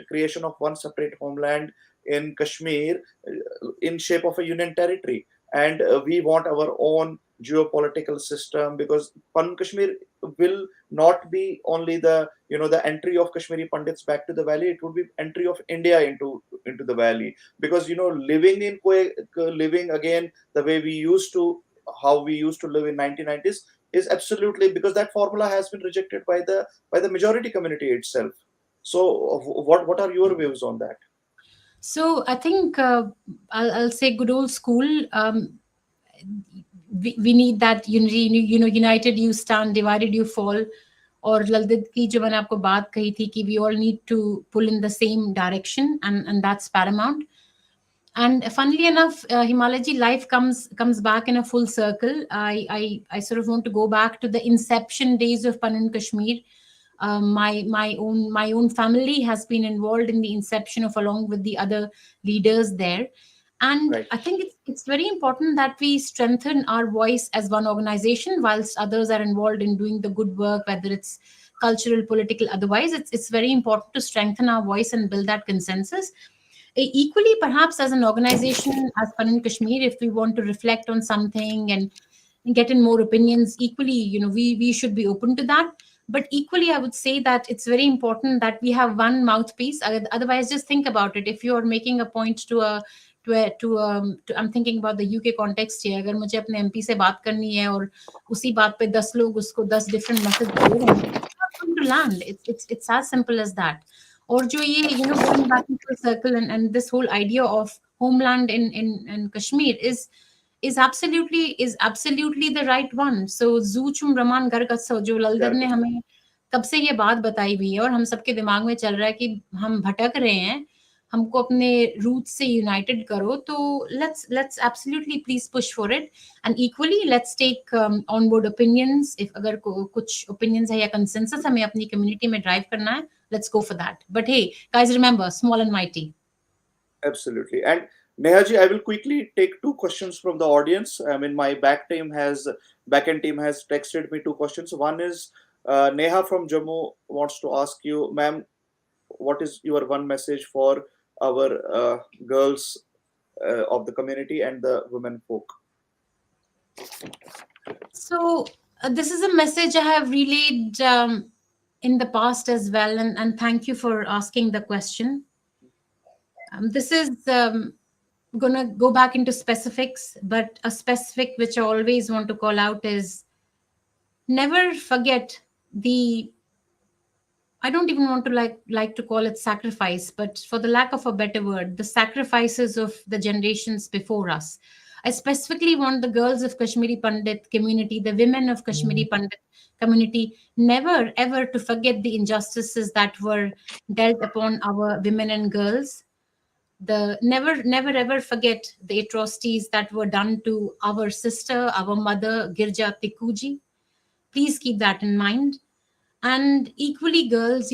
S1: creation of one separate homeland in Kashmir in shape of a union territory. And we want our own geopolitical system, because Panun Kashmir will not be only the entry of Kashmiri Pandits back to the valley. It would be entry of India into the valley, because living again the way we used to, how we used to live in 1990s, is absolutely, because that formula has been rejected by the majority community itself. So what are your views on that?
S2: So I think I'll say good old school. We need that unity, united you stand, divided you fall. और ललित की जो मैंने आपको बात कही थी कि we all need to pull in the same direction, and that's paramount. And funnily enough, Himalay life comes back in a full circle. I sort of want to go back to the inception days of Panun Kashmir. My own family has been involved in the inception of, along with the other leaders there. And
S1: Right.
S2: I think it's very important that we strengthen our voice as one organization, whilst others are involved in doing the good work, whether it's cultural, political, otherwise. It's very important to strengthen our voice and build that consensus. Equally, perhaps as an organization, as Panun Kashmir, if we want to reflect on something and get in more opinions, equally, we should be open to that. But equally, I would say that it's very important that we have one mouthpiece. Otherwise, just think about it. If you're making a point I'm thinking about the UK context here. अगर मुझे अपने MP से बात करनी है और उसी बात पे 10 लोग उसको 10 different messages दे रहे हैं, it's not going to land. It's as simple as that. और जो ये going back into the circle, and this whole idea of homeland in Kashmir is absolutely the right one. So Zuchum Raman Gargatso, जो ललदर ने हमें कब से ये बात बताई हुई है और हम सबके दिमाग में चल रहा है कि हम भटक रहे हैं, हमको अपने रूट से यूनाइटेड करो. तो let's absolutely please push for it, and equally let's take on board opinions. If अगर कुछ opinions है या consensus हमें अपनी community में drive करना है, let's go for that. But hey, guys, remember, small and mighty.
S1: Absolutely. And Nehaji, I will quickly take two questions from the audience. I mean, my backend team has texted me two questions. One is Neha from Jammu wants to ask you, ma'am, what is your one message for our girls of the community and the women folk?
S2: So this is a message I have relayed in the past as well, and thank you for asking the question. This is gonna go back into specifics, but a specific which I always want to call out is never forget the, I don't even want to like to call it sacrifice, but for the lack of a better word, the sacrifices of the generations before us. I specifically want the girls of Kashmiri Pandit community, the women of Kashmiri Pandit community, never ever to forget the injustices that were dealt upon our women and girls. The never ever forget the atrocities that were done to our sister, our mother, Girja Tikuji. Please keep that in mind. And equally, girls,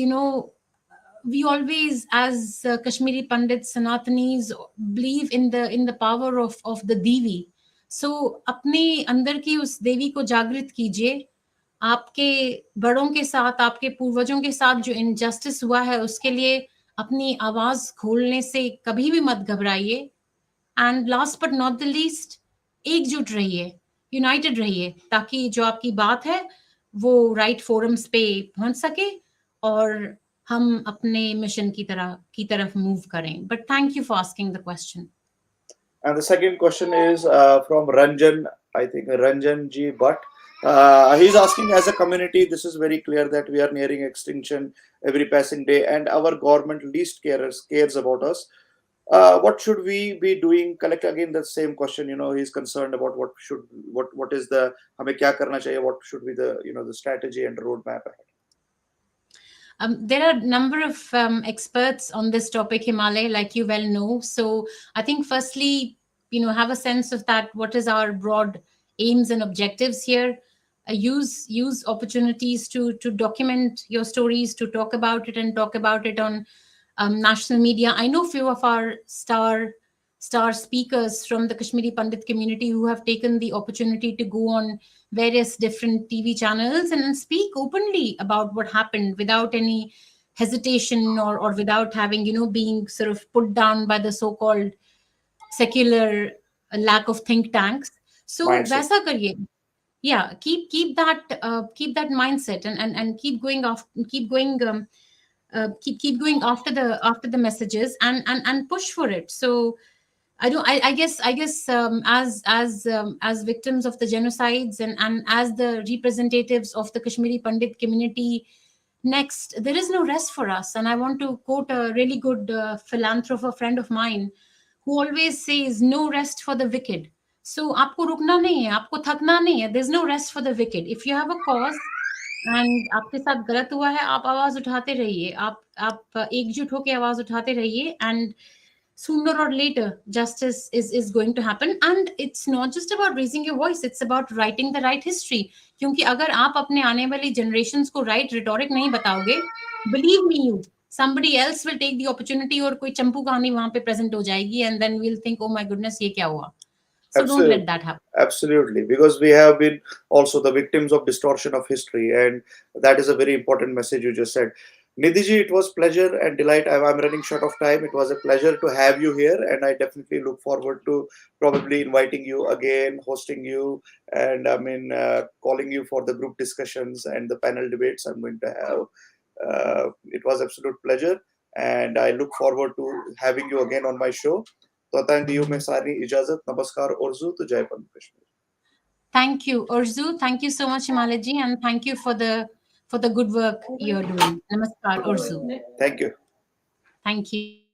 S2: we always, as Kashmiri Pandits, Sanatanis, believe in the power of the Devi. So अपने अंदर की उस देवी को जागृत कीजिए. आपके बड़ों के साथ, आपके पूर्वजों के साथ जो इनजस्टिस हुआ है उसके लिए अपनी आवाज खोलने से कभी भी मत घबराइए. And last but not the least, एकजुट रहिए, यूनाइटेड रहिए, ताकि जो आपकी बात है वो राइट फोरम्स पे पहुंच सके और हम अपने मिशन की तरफ मूव करें. But thank you for asking the question.
S1: And the second question is from Ranjan, I think Ranjan G. Bhatt. He's asking, as a community, this is very clear that we are nearing extinction every passing day, and our government least cares about us. What should we be doing? Collect again the same question. He's concerned about what is the हमें क्या करना चाहिए? What should be the the strategy and roadmap ahead?
S2: There are a number of experts on this topic, Himalay, like you well know. So I think firstly, have a sense of that. What is our broad aims and objectives here? Use opportunities to document your stories, to talk about it, and talk about it on national media. I know few of our star speakers from the Kashmiri Pandit community who have taken the opportunity to go on various different TV channels and speak openly about what happened without any hesitation or without having, being sort of put down by the so-called secular lack of think tanks. So
S1: Mindset.
S2: वैसा करिए. Yeah, keep that mindset and keep going off, keep going keep going after the messages and push for it. So I guess as victims of the genocides and as the representatives of the Kashmiri Pandit community, next there is no rest for us. And I want to quote a really good philanthropist friend of mine who always says, no rest for the wicked. So आपको रुकना नहीं है, आपको थकना नहीं है. There's no rest for the wicked. If you have a cause and आपके साथ गलत हुआ है, आप आवाज उठाते रहिए, आप एकजुट होकर आवाज उठाते रहिए. And sooner or later justice is going to happen. And it's not just about raising your voice, it's about writing the right history. क्योंकि अगर आप अपने आने वाली generations को right rhetoric नहीं बताओगे, believe me, somebody else will take the opportunity और कोई चंपू कहानी वहां पे present हो जाएगी and then we'll think, oh my goodness, ये क्या हुआ. So don't let that happen.
S1: Absolutely, because we have been also the victims of distortion of history, and that is a very important message you just said. Nidhi ji, it was pleasure and delight. I'm running short of time. It was a pleasure to have you here, and I definitely look forward to probably inviting you again, hosting you, and I mean calling you for the group discussions and the panel debates I'm going to have. It was absolute pleasure, and I look forward to having you again on my show. तो दियो में सारी इजाजत. नमस्कार Orzu to Jai Panun Kashmir.
S2: Thank you, Orzu. Thank you so much, Himalay ji, and thank you for the good work you're doing. Namaskar, Orzu.
S1: Thank you.
S2: Thank you.